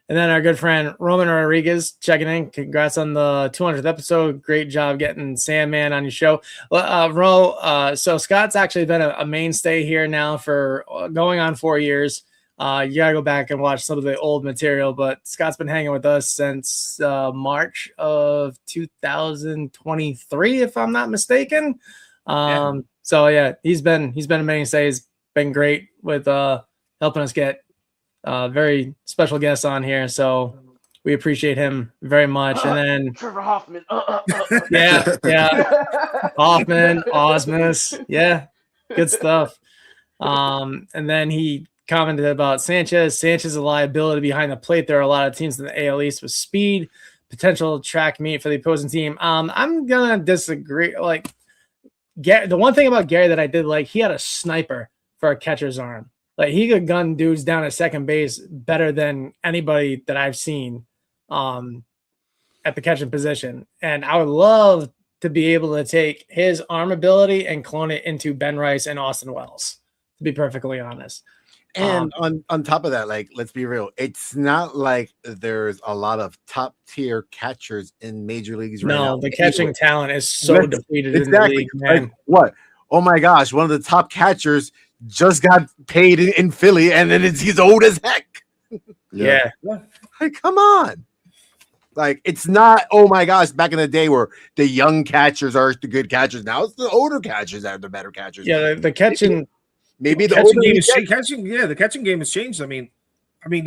And then our good friend Roman Rodriguez checking in. Congrats on the 200th episode. Great job getting Sandman on your show. So Scott's actually been a mainstay here now for going on 4 years. You got to go back and watch some of the old material, but Scott's been hanging with us since March of 2023, if I'm not mistaken. So yeah, he's been a mainstay. He's been great with helping us get very special guests on here, so we appreciate him very much. And then Trevor Hoffman, yeah, Hoffman, Osmus, yeah, good stuff. And then he commented about Sanchez. Sanchez is a liability behind the plate. There are a lot of teams in the AL East with speed, potential track meet for the opposing team. I'm gonna disagree. Like, the one thing about Gary that I did like, he had a sniper for a catcher's arm. Like he could gun dudes down at second base better than anybody that I've seen at the catching position. And I would love to be able to take his arm ability and clone it into Ben Rice and Austin Wells, to be perfectly honest. And on top of that, like, let's be real, it's not like there's a lot of top tier catchers in major leagues right now. No, the catching talent is so depleted in the league, man. Like, what? Oh my gosh, one of the top catchers just got paid in Philly, and then he's old as heck. Yeah. Like, come on. Like, it's not, oh my gosh, back in the day where the young catchers are the good catchers. Now it's the older catchers that are the better catchers. Yeah, the catching. Maybe the catching older game you is get, catching. Yeah, the catching game has changed. I mean,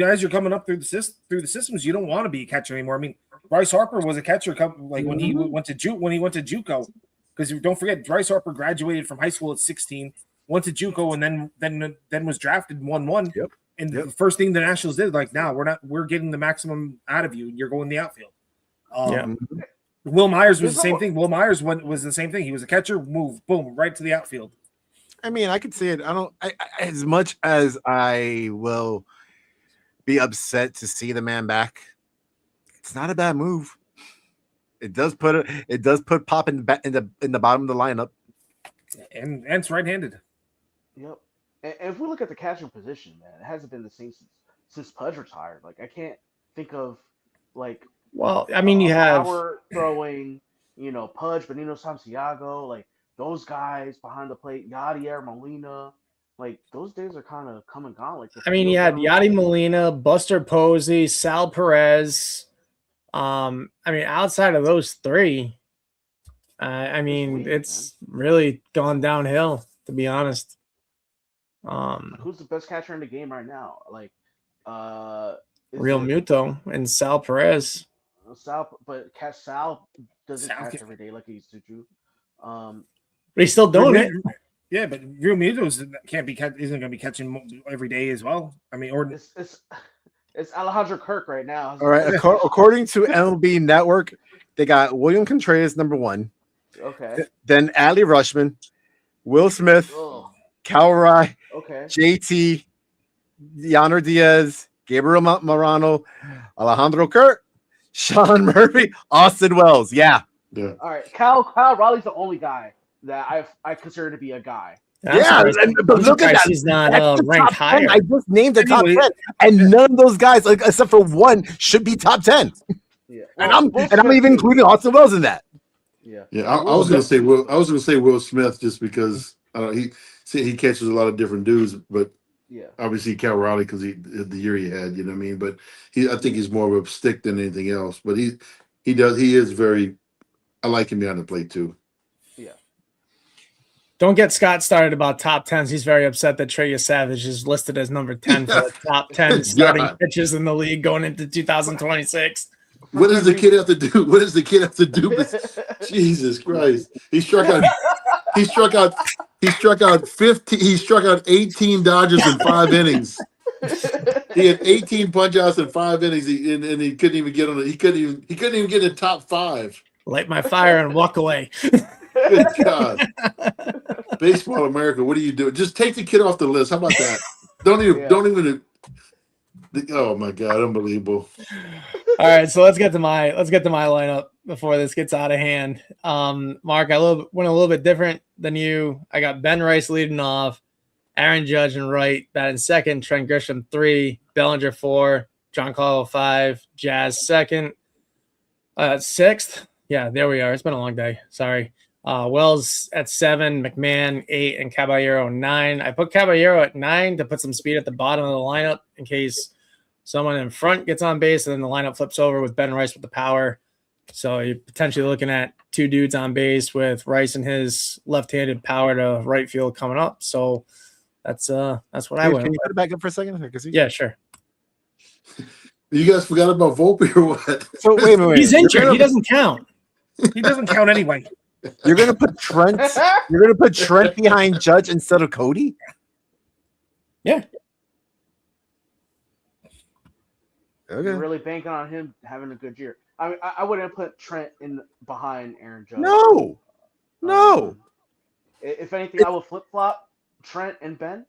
as you're coming up through the systems, you don't want to be a catcher anymore. I mean, Bryce Harper was a catcher like when he went to JUCO, because don't forget Bryce Harper graduated from high school at 16, went to JUCO, and then was drafted 1-1. Yep. And the first thing the Nationals did, like, now we're getting the maximum out of you. You're going in the outfield. Will Myers was the same thing. Will Myers was the same thing. He was a catcher, boom, right to the outfield. I mean, I could see it. I as much as I will be upset to see the man back, it's not a bad move. It does put Pop in the bottom of the lineup, and it's right-handed. Yep. And if we look at the catching position, man, it hasn't been the same since Pudge retired. Like, I can't think of like. Well, I mean, you have power throwing, Pudge, Benito Santiago, like those guys behind the plate, Yadier, Molina, like those days are kind of come and gone. Like, I mean, you had Yadi Molina, Buster Posey, Sal Perez. I mean, outside of those three, I mean, it's really gone downhill, to be honest. Who's the best catcher in the game right now? Like, Real Muto and Sal Perez. Sal, but Sal doesn't catch every day like he used to do. But he's still doing it. Yeah, but Real Muto isn't going to be catching every day as well. I mean, or it's Alejandro Kirk right now. All right. According to MLB Network, they got William Contreras #1. Okay. Then Adley Rushman, Will Smith, Cal Rye, JT, Yonder Diaz, Gabriel Morano, Alejandro Kirk, Sean Murphy, Austin Wells. Yeah. All right. Kyle Raleigh's the only guy that I consider to be a guy. But look at that. He's not ranked higher. 10. I just named the top 10, and none of those guys, like except for one, should be top 10. Yeah, and I'm even including Austin Wells in that. Yeah. I was gonna say Will Smith just because he catches a lot of different dudes, but obviously Cal Raleigh because the year he had, you know what I mean. But I think he's more of a stick than anything else. But he is very. I like him behind the plate too. Yeah. Don't get Scott started about top 10s. He's very upset that Trey Savage is listed as number 10 for the top 10 starting pitchers in the league going into 2026. What does the kid have to do? What does the kid have to do? Jesus Christ! He struck out 18 Dodgers in 5 innings. He had 18 punch-outs in 5 innings, and he couldn't even get on it. He couldn't even get in the top 5. Light my fire and walk away. Good God. Baseball America, what are you doing? Just take the kid off the list. How about that? Don't even. Oh my God, unbelievable. All right, so let's get to my lineup before this gets out of hand. Mark, I went a little bit different than you. I got Ben Rice leading off, Aaron Judge in right, batting second, Trent Grisham 3, Bellinger 4, John Caldwell 5, Jazz second, 6th. Yeah, there we are. It's been a long day. Sorry. Wells at 7, McMahon 8, and Caballero 9. I put Caballero at 9 to put some speed at the bottom of the lineup in case someone in front gets on base, and then the lineup flips over with Ben Rice with the power. So you're potentially looking at 2 dudes on base with Rice and his left-handed power to right field coming up. So that's what I went. Can you put it back up for a second? Yeah, sure. You guys forgot about Volpe or what? So wait a minute. He's injured. He doesn't count. He doesn't count anyway. You're gonna put Trent. You're gonna put Trent behind Judge instead of Cody. Yeah. Okay. You're really banking on him having a good year. I mean, I wouldn't put Trent in behind Aaron Judge. No. If anything, I will flip flop Trent and Ben.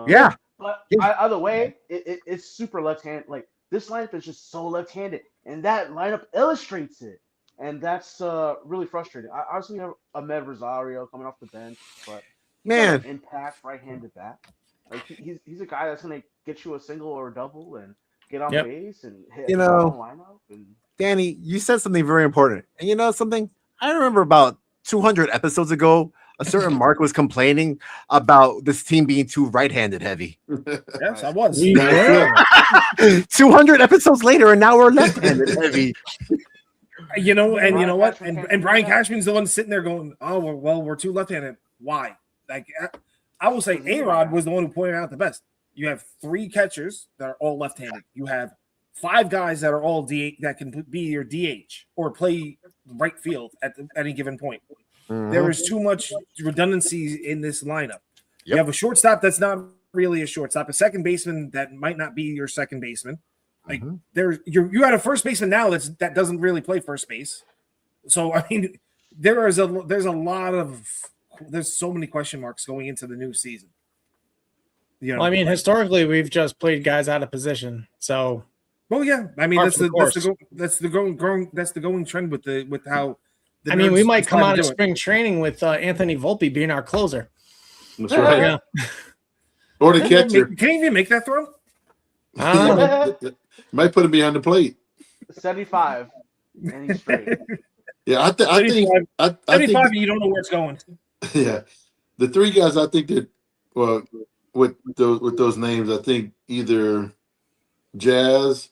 Yeah. But either way, it's super left-handed. Like, this lineup is just so left-handed, and that lineup illustrates it. And that's really frustrating. I obviously have Ahmed Rosario coming off the bench, but man, impact right-handed bat. Like, he's a guy that's gonna get you a single or a double and get on base and hit the lineup. And Danny, you said something very important. And you know something? I remember about 200 episodes ago, a certain Mark was complaining about this team being too right-handed heavy. Yes, I was. We were. 200 episodes later, and now we're left-handed heavy. You know, and you know what? Cashman can't And do Brian that. Cashman's the one sitting there going, "Oh well, we're too left-handed. Why?" Like, I will say, A-Rod was the one who pointed out the best. You have 3 catchers that are all left-handed. You have 5 guys that are all DH that can be your DH or play right field at any given point. There is too much redundancy in this lineup. You have a shortstop that's not really a shortstop, a second baseman that might not be your second baseman. Like you got a first baseman now that doesn't really play first base. So I mean, there's so many question marks going into the new season. You know, Well, I mean, historically, we've just played guys out of position. So, well, yeah, I mean Par that's for the the going trend with how. The I mean, we Nerds might come decide out to of do it. spring training with Anthony Volpe being our closer. That's right. Yeah. Or the catcher. Can he even make that throw? I don't know. Might put him behind the plate. 75, and he's straight. Yeah, I think 75, you don't know where it's going. yeah, the 3 guys I think that with those names, I think either Jazz,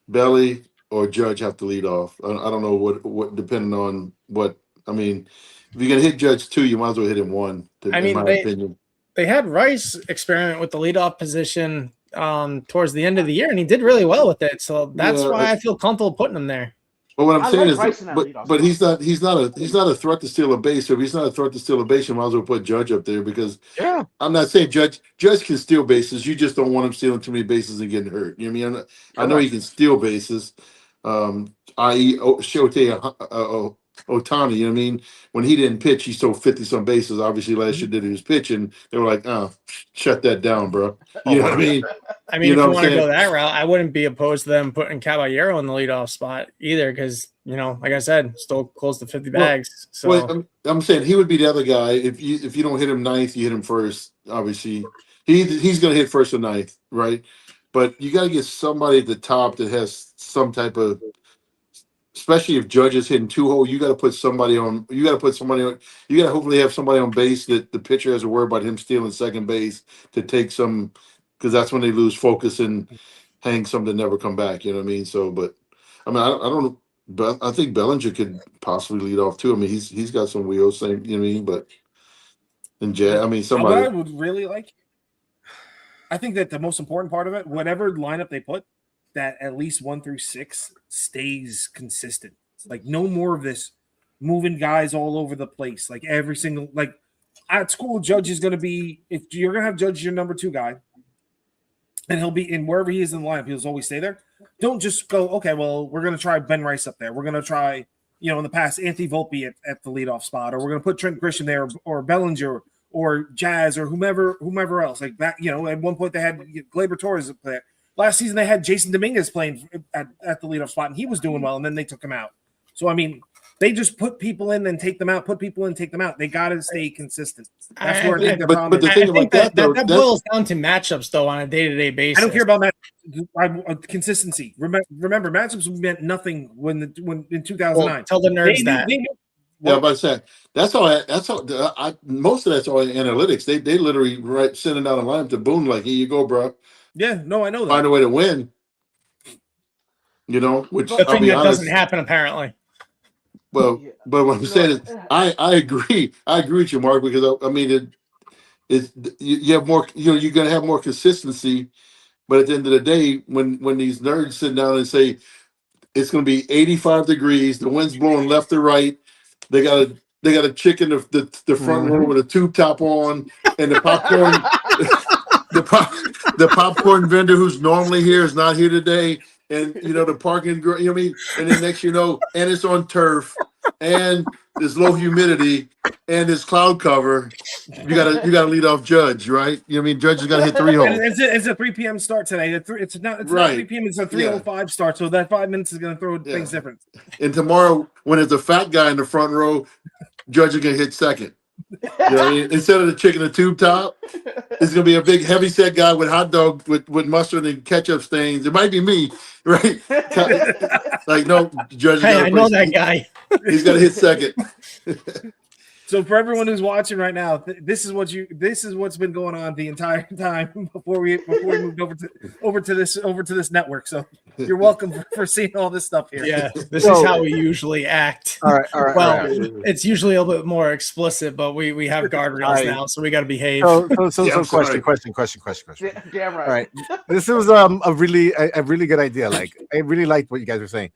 Belly, or Judge have to lead off. I don't know what depending on what. I mean, if you're gonna hit Judge 2, you might as well hit him 1. In my opinion. They had Rice experiment with the leadoff position towards the end of the year, and he did really well with it. So that's why I feel comfortable putting him there. But what I'm saying like is, but he's not a threat to steal a base. So if he's not a threat to steal a base, you might as well put Judge up there because I'm not saying Judge can steal bases. You just don't want him stealing too many bases and getting hurt. You know what I mean? I know he can steal bases, i.e. Shohei Ohtani. You know what I mean? When he didn't pitch, he stole 50-some bases. Obviously, last year that he was pitching, they were like, "Oh, shut that down, bro." You know what I mean? I mean, if you want to go that route, I wouldn't be opposed to them putting Caballero in the leadoff spot either, because like I said, stole close to 50 bags. So well, I'm saying he would be the other guy. If you don't hit him ninth, you hit him first. Obviously, he's going to hit first or ninth, right? But you got to get somebody at the top that has some type of. Especially if Judge is hitting 2 hole, you got to put somebody on. You got to hopefully have somebody on base that the pitcher has to worry about him stealing second base to take some, because that's when they lose focus and hang some that never come back. You know what I mean? So, but I mean, I don't know, but I think Bellinger could possibly lead off too. I mean, he's got some wheels, same. You know what I mean? But and Jay, I mean, somebody. What I would really like. I think that the most important part of it, whatever lineup they put, that at least 1 through 6 stays consistent. Like no more of this moving guys all over the place. Like every single at school, Judge is going to be, if you're going to have Judge your number 2 guy, and he'll be in wherever he is in the lineup, he'll always stay there. Don't just go, okay, well, we're going to try Ben Rice up there. We're going to try, in the past, Anthony Volpe at the leadoff spot, or we're going to put Trent Grisham there, or Bellinger, or Jazz, or whomever else. Like that, at one point they had Gleyber Torres up there. Last season, they had Jason Dominguez playing at the leadoff spot, and he was doing well, and then they took him out. So, I mean, they just put people in and take them out, put people in, take them out. They got to stay consistent. That's where I think the problem is. The thing about that boils down to matchups, though, on a day-to-day basis. I don't care about matchups. Consistency. Remember, matchups meant nothing when in 2009. Well, tell the nerds that. Yeah, but I said that's all. Most of that's all analytics. They literally sending out a line to Boone like, here you go, bro. Yeah, no, I know that. Find a way to win. Which the I'll thing be that honest, doesn't happen apparently. Well, but what I'm saying is, I agree. I agree with you, Mark, because I mean, you have more. You're going to have more consistency. But at the end of the day, when these nerds sit down and say it's going to be 85 degrees, the wind's blowing left to right, they got a chick in the front row with a tube top on, and the popcorn. The popcorn vendor who's normally here is not here today, and the parking. You know what I mean? And then next, and it's on turf, and there's low humidity, and there's cloud cover. You gotta lead off Judge, right? You know what I mean? Judge has got to hit 3 holes. It's a 3 p.m. start today. It's not 3 p.m. It's a 3:05 start. So that 5 minutes is going to throw things different. And tomorrow, when it's a fat guy in the front row, Judge is going to hit second. You know what I mean? Instead of the chick in the tube top, it's gonna be a big heavy set guy with hot dog with mustard and ketchup stains. It might be me, right? Like no, Judge. Hey, I know that guy. He's got to hit second. So for everyone who's watching right now, this is what's been going on the entire time before we moved over to this network. So you're welcome for seeing all this stuff here. Yeah, this is how we usually act. All right. Well, it's usually a little bit more explicit, but we have guardrails now, so we got to behave. So Yeah, question. Damn right. All right. This was a really good idea. Like, I really liked what you guys were saying.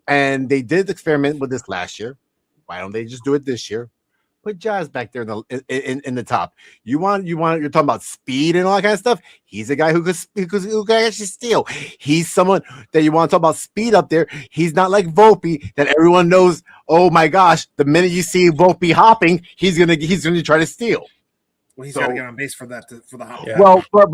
And they did experiment with this last year. Why don't they just do it this year? Put Jazz back there in the top. You're talking about speed and all that kind of stuff. He's a guy who could actually steal. He's someone that you want to talk about speed up there. He's not like Volpe that everyone knows. Oh my gosh! The minute you see Volpe hopping, he's gonna try to steal. Well, he's got to get on base for that for the hop. Yeah. Well, but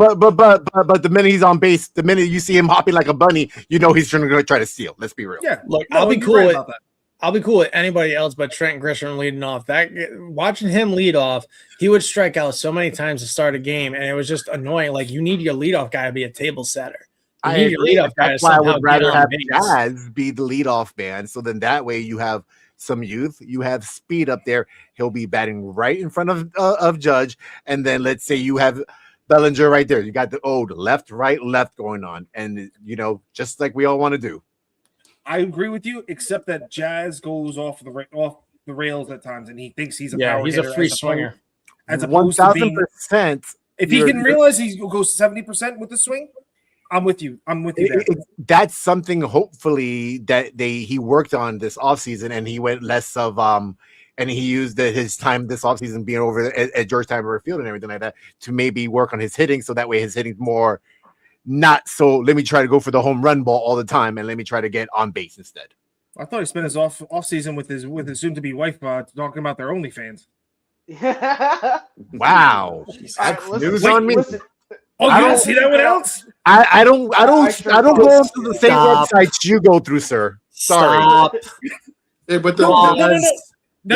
the minute he's on base, the minute you see him hopping like a bunny, you know he's going to try to steal. Let's be real. Yeah, Look, no, I'll be cool right with about that. I'll be cool with anybody else but Trent Grisham leading off. Watching him lead off, he would strike out so many times to start a game, and it was just annoying. Like, you need your leadoff guy to be a table setter. You need your leadoff guy That's to why I somehow would rather get on have base. Jazz be the leadoff man. So then that way you have some youth, you have speed up there. He'll be batting right in front of Judge, and then let's say you have Bellinger right there. You got the old left, right, left going on, and just like we all want to do. I agree with you, except that Jazz goes off the rails at times, and he thinks he's a power he's hitter a free swinger. as opposed to being. 1000%. If he can realize he goes 70% with the swing, I'm with you. There. That's something hopefully that he worked on this offseason, and he went less of and he used his time this offseason being over at Georgetown River Field and everything like that to maybe work on his hitting, so that way his hitting's more not so let me try to go for the home run ball all the time and let me try to get on base instead. I thought he spent his off season with his soon to be wife talking about their OnlyFans. Wow, That's news on me. Oh, you didn't see that one else? I don't go into the same websites you go through, sir. Sorry. Stop. Hey, but No.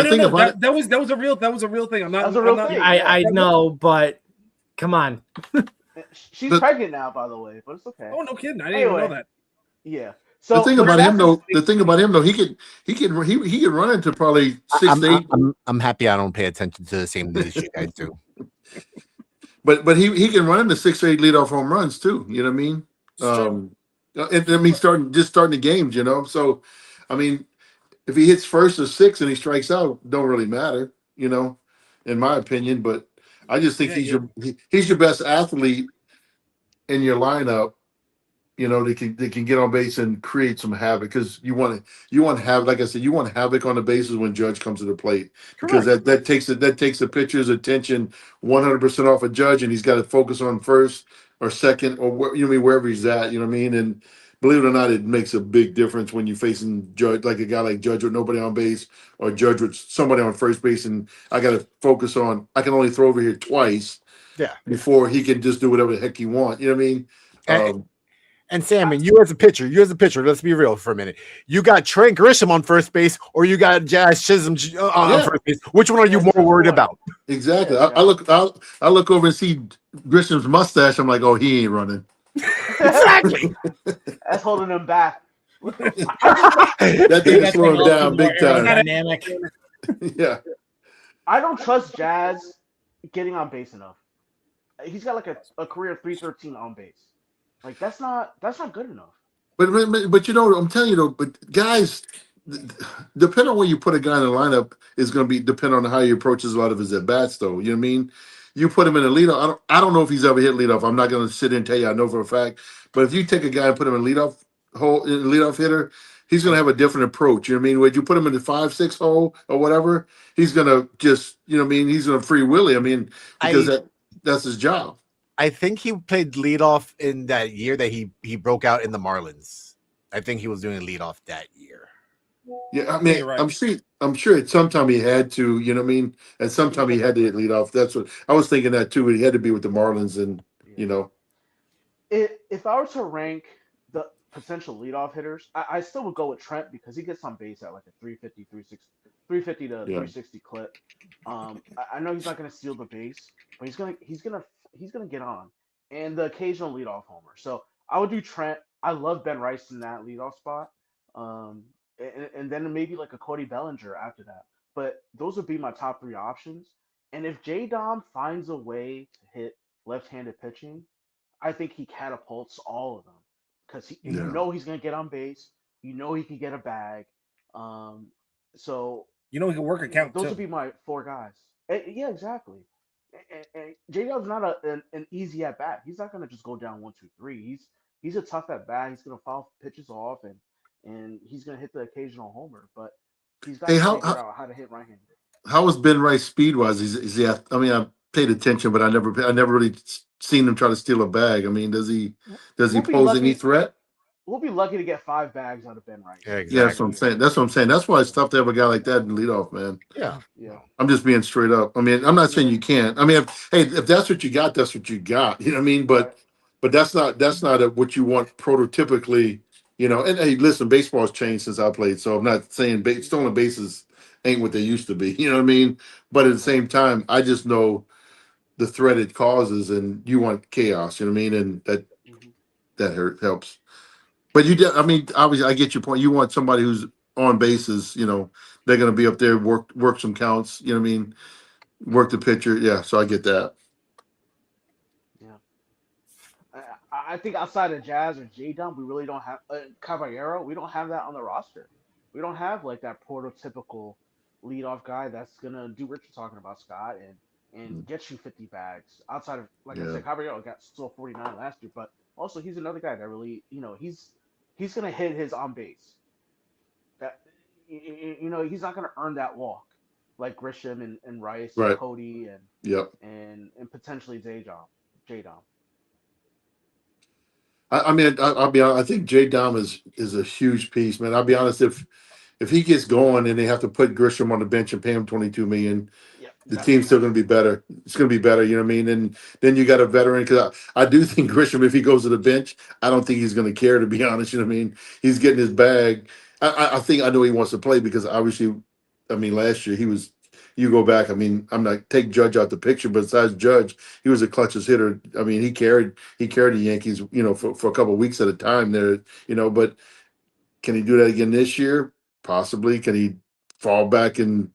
thing about it- That was a real thing. I'm not. That was a real I'm not- thing. I know, but come on. She's pregnant now, by the way, but it's okay. Oh, no kidding. I didn't even know that. Yeah. So the thing about him though, he could run into probably 6 to 8. I'm happy I don't pay attention to the same news you guys do. But he can run into 6 or 8 leadoff home runs too. You know what I mean? And I mean starting the games. So I mean, if he hits first or 6 and he strikes out, don't really matter. In my opinion. But I just think he's your best athlete in your lineup. They can get on base and create some havoc, because you want havoc. Like I said, you want havoc on the bases when Judge comes to the plate. Correct. Because that takes the pitcher's attention 100% off a Judge, and he's got to focus on first or second or wherever he's at. You know what I mean? And believe it or not, it makes a big difference when you're facing Judge, like a guy like Judge with nobody on base, or Judge with somebody on first base, and I got to focus on. I can only throw over here twice. Yeah. Before he can just do whatever the heck he wants. You know what I mean? And Sandman, you as a pitcher, let's be real for a minute. You got Trent Grisham on first base, or you got Jazz Chisholm on first base. Which one are you more worried about? Exactly. I look over and see Grisham's mustache. I'm like, oh, he ain't running. Exactly. That's holding him back. That thing is slowing down big time. Dynamic. Yeah. I don't trust Jazz getting on base enough. He's got like a career 313 on base. Like that's not good enough. But I'm telling you though. But guys, depending on where you put a guy in the lineup is going to be depend on how he approaches a lot of his at bats. Though, you know what I mean. You put him in a leadoff. I don't know if he's ever hit leadoff. I'm not going to sit and tell you I know for a fact. But if you take a guy and put him in leadoff hitter, he's going to have a different approach. You know what I mean? Would you put him in the 5-6 hole or whatever? He's going to just He's going to free willy. I mean, because that's his job. I think he played leadoff in that year that he broke out in the Marlins. I think he was doing leadoff that year. Yeah, I mean, right. I'm sure at some time he had to, you know what I mean? At some time he had to hit leadoff. That's what I was thinking that too. He had to be with the Marlins, and If I were to rank the potential leadoff hitters, I still would go with Trent because he gets on base at like a 350 to 360 clip. I know he's not going to steal the base, but he's gonna get on, and the occasional leadoff homer. So I would do Trent. I love Ben Rice in that leadoff spot, and then maybe like a Cody Bellinger after that. but those would be my top 3 options. And if J Dom finds a way to hit left-handed pitching, I think he catapults all of them because you Yeah. know he's gonna get on base. You know he can get a bag. Um, so You know, he can work a count those too. would be my 4 guys. Yeah, exactly. And J Dub's not an easy at bat. He's not gonna just go down 1, 2, 3. He's a tough at bat. He's gonna foul pitches off and he's gonna hit the occasional homer. But he's got Hey, to how figure out how to hit right-handed. how was Ben Rice speed wise? Is he? I mean, I paid attention, but I never really seen him try to steal a bag. I mean, does he We'll be pose any lucky. threat? We'll be lucky to get 5 bags out of Ben Rice. Yeah, Yeah, that's what I'm exactly. saying. That's what I'm saying. That's why it's tough to have a guy like that in leadoff, man. Yeah. Yeah. I'm just being straight up. I mean, I'm not saying Yeah. you can't. I mean, if that's what you got, that's what you got. You know what I mean? But that's not what you want prototypically. You know, and hey, listen, baseball's changed since I played, so I'm not saying stolen bases ain't what they used to be. You know what I mean? But at the same time, I just know the threat it causes, and you want chaos. You know what I mean? And Mhm. that helps. But I mean, obviously, I get your point. You want somebody who's on bases. You know, they're going to be up there, work some counts. You know what I mean? Work the pitcher. Yeah, so I get that. Yeah. I think outside of Jazz or J Dub, we really don't have Caballero. We don't have that on the roster. We don't have like that prototypical leadoff guy that's gonna do what you're talking about, Scott, and get you 50 bags. Outside of like I Yeah. said, Caballero got still 49 last year, but also he's another guy that really he's gonna hit his on base. That he's not gonna earn that walk like Grisham and Rice and Right. Cody Yep. and potentially J Dom. J Dom. I mean, I'll be honest. I think Jay Dom is a huge piece, man. I'll be honest. If he gets going and they have to put Grisham on the bench and pay him 22 million, Yeah, the that's team's still going to be better. It's going to be better. You know what I mean? And then you got a veteran because I do think Grisham, if he goes to the bench, I don't think he's going to care. To be honest, you know what I mean? He's getting his bag. I think I know he wants to play because obviously, I mean, last year he was. You go back. I mean, I'm not take Judge out the picture, but besides Judge, he was a clutches hitter. I mean, he carried the Yankees, for a couple of weeks at a time there, But can he do that again this year? Possibly. Can he fall back and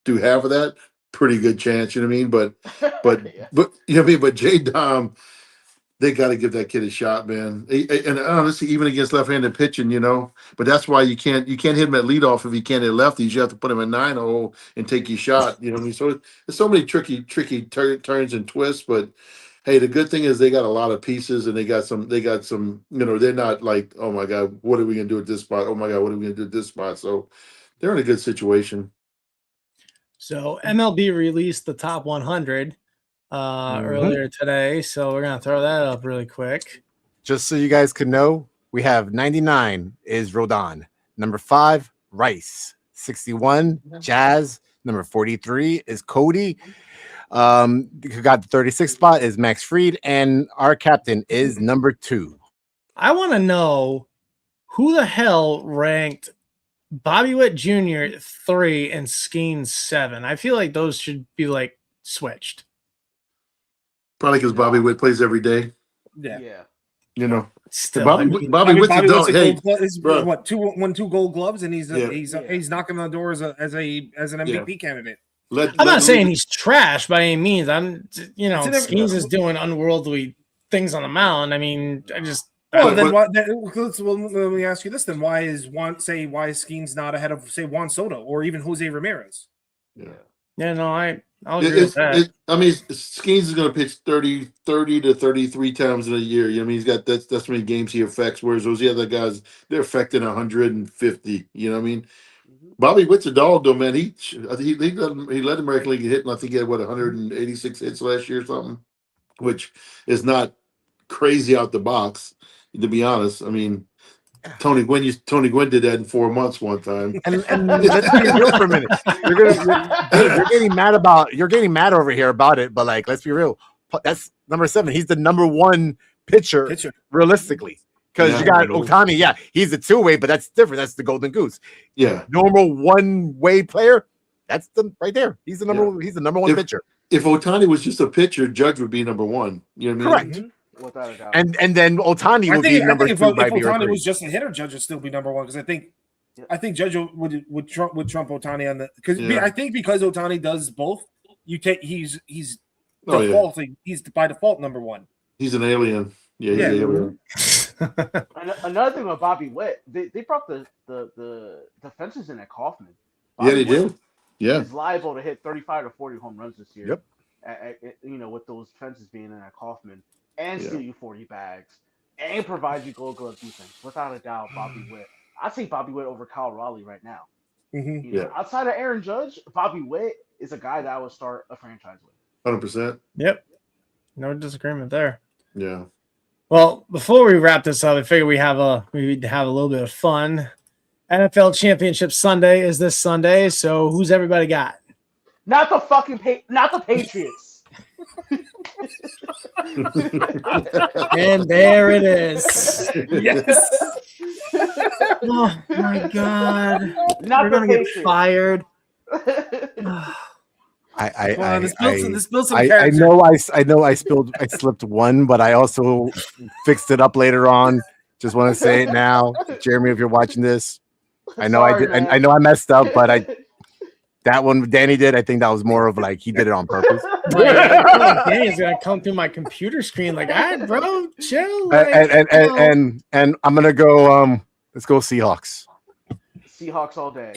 do half of that? Pretty good chance, you know what I mean? But yeah. you know what I mean? But J Dom, they got to give that kid a shot, man. And honestly, even against left-handed pitching, But that's why you can't hit him at leadoff if you can't hit lefties. You have to put him at 9-hole and take your shot. You know what I mean? So there's so many tricky turns and twists. But hey, the good thing is they got a lot of pieces and they got some. They're not like, oh my God, what are we gonna do at this spot? Oh my God, what are we gonna do at this spot? So they're in a good situation. So MLB released the top 100 earlier today, so we're gonna throw that up really quick. Just so you guys can know, we have 99 is Rodon, number 5 Rice, 61 Jazz, number 43 is Cody. Who got the 36th spot is Max Fried, and our captain is number 2. I want to know who the hell ranked Bobby Witt Jr. 3 and Skeens 7. I feel like those should be like switched. Probably because Bobby Witt plays every day. Yeah. Still, Bobby Witt's a Witt's dog. Hey, bro. what won 2 Gold Gloves, and he's Yeah. he's knocking on the door as an MVP candidate. I'm not saying he's trash by any means. Skeens is doing unworldly things on the mound. I mean, Let me ask you this: then why is Skeens not ahead of, say, Juan Soto or even Jose Ramirez? I'll agree with that. Skeens is going to pitch 30 to 33 times in a year. You know what I mean? He's got that's how many games he affects. Whereas those other guys, they're affecting 150. You know what I mean? Bobby Witt's a dog, though, man. He led the American League hit, and I think he had 186 hits last year or something, which is not crazy out the box, to be honest. I mean, Tony Gwynn did that in 4 months one time. And let's be real for a minute. You're getting mad over here about it, but like, let's be real. That's number 7. He's the number 1 pitcher. Realistically. Because you got Ohtani, he's a 2-way, but that's different. That's the golden goose. Yeah, normal 1-way player. That's right there. He's the number. He's the number 1 pitcher. If Ohtani was just a pitcher, Judge would be number 1. You know what I mean? Correct. Without a doubt. And then Ohtani would be number 2. If Ohtani was just a hitter, Judge would still be number 1 because I think I think Judge would trump Ohtani on that because Yeah. I think because Ohtani does both, he's Oh, yeah. defaulting. He's by default number one. He's an alien. Yeah, he's Yeah. an alien. Another thing with Bobby Witt, they brought the fences in at Kaufman. Yeah, they Witt do. Yeah. is liable to hit 35 to 40 home runs this year. Yep. With those fences being in at Kaufman and Yeah. steal you 40 bags and provide you Gold Glove defense, without a doubt, Bobby Witt. I'd take Bobby Witt over Kyle Raleigh right now. Mm-hmm. Yeah. Outside of Aaron Judge, Bobby Witt is a guy that I would start a franchise with. 100%. Yep. No disagreement there. Yeah. Well, before we wrap this up, I figure we'd have a little bit of fun. NFL Championship Sunday is this Sunday, so who's everybody got? Not the Patriots. And there it is. Yes. Oh my God. Not We're the gonna get Patriots. fired. This builds some I character. know I slipped one, but I also fixed it up later on. Just want to say it now, Jeremy, if you're watching this, I know I Sorry, did. man. I know I messed up, but that one Danny did. I think that was more of like he did it on purpose. Danny's gonna come through my computer screen like, all right, bro, chill. And I'm gonna go. Let's go Seahawks. Seahawks all day.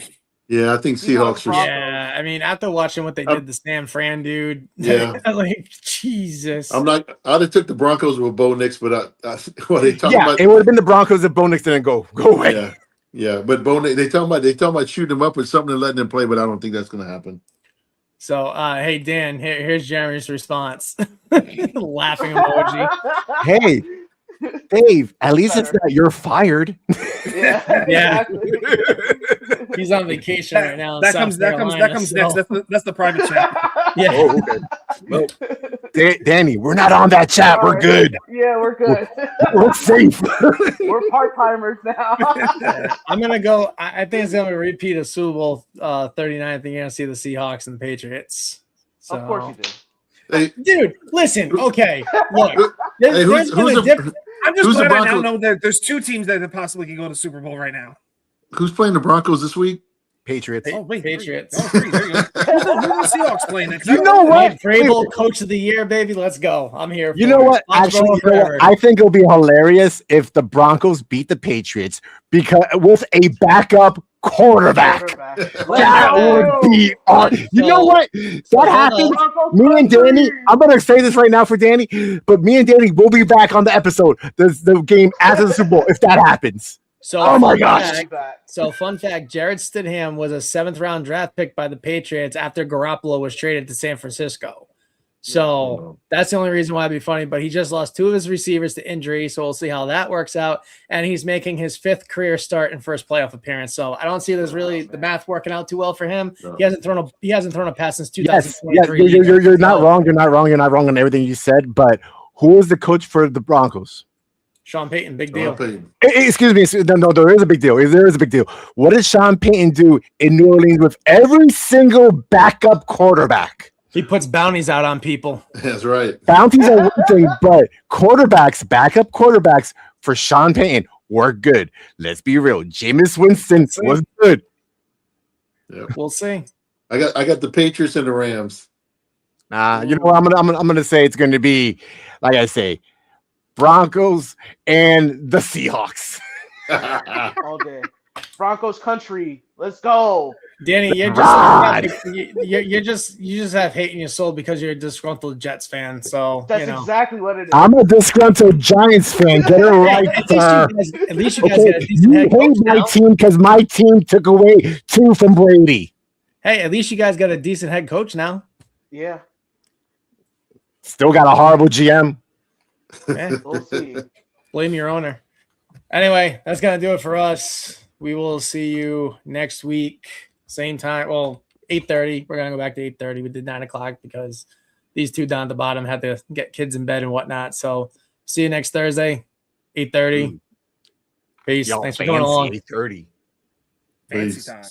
Yeah, I think Seahawks, Seahawks are. Broncos. Yeah, I mean, after watching what they did to San Fran, dude. Yeah. Like Jesus. I'd have took the Broncos with Bo Nix, but they talking about It would have been the Broncos if Bo Nix didn't go away. Yeah, yeah. But Bo Nix, they talking about shooting him up with something and letting him play, but I don't think that's going to happen. So, hey Dan, here's Jeremy's response. Laughing emoji. Hey, Dave, at least it's not you're fired. Yeah. He's on vacation right now. in That South comes Carolina, next. so- That's the private chat. Yeah. Oh, okay. Well, Danny, we're not on that chat. We're good. Yeah, we're good. We're safe. We're part-timers now. I'm gonna go. I think it's gonna be a repeat of Super Bowl 39. I think you're gonna see the Seahawks and the Patriots. So, Of course you did. Hey, dude, listen. Okay, look. hey, who's the I'm just Who's the glad I now Broncos? know that there's two teams that possibly can go to the Super Bowl right now. who's playing the Broncos this week? Patriots. Oh, wait, Patriots. Oh, three, there you go. Who's the Seahawks playing next? You know what? Vrabel, Coach of the Year, baby. Let's go. I'm here. You for know it. what? Watch Actually, Ball forever. I think it'll be hilarious if the Broncos beat the Patriots because with a backup quarterback. That would be awesome. You know what? That happens. Me and Danny, I'm gonna say this right now for Danny, but me and Danny will be back on the episode, the game after the Super Bowl, if that happens. So, Oh my fun gosh. fact- So, fun fact: Jared Stidham was a 7th-round draft pick by the Patriots after Garoppolo was traded to San Francisco. So that's the only reason why it'd be funny. But he just lost 2 of his receivers to injury, so we'll see how that works out. And he's making his 5th career start and first playoff appearance. So I don't see this really the math working out too well for him. No. He hasn't thrown a pass since Yes, 2023. you're not So, wrong. You're not wrong. You're not wrong on everything you said. But who is the coach for the Broncos? Sean Payton, big deal. Excuse me. No, there is a big deal. There is a big deal. What did Sean Payton do in New Orleans with every single backup quarterback? He puts bounties out on people. That's right. Bounties are one thing, but backup quarterbacks for Sean Payton were good. Let's be real. Jameis Winston was good. Yep. We'll see. I got the Patriots and the Rams. You know what? I'm gonna say it's going to be, like I say, Broncos and the Seahawks. All day. Broncos country. Let's go. Danny, you're God. just you just have hate in your soul because you're a disgruntled Jets fan. So That's you know. exactly what it is. I'm a disgruntled Giants fan. Get it right, sir. At least you guys Okay, got a decent you head coach hate my now. team because my team took away 2 from Brady. Hey, at least you guys got a decent head coach now. Yeah. Still got a horrible GM. Eh, We'll see. blame your owner. Anyway, that's gonna do it for us. We will see you next week, same time. Well, 8:30. We're gonna go back to 8:30. We did 9 o'clock because these two down at the bottom had to get kids in bed and whatnot. So see you next Thursday, 8:30. Peace. Y'all Thanks for coming along. 8:30. Fancy Peace. time.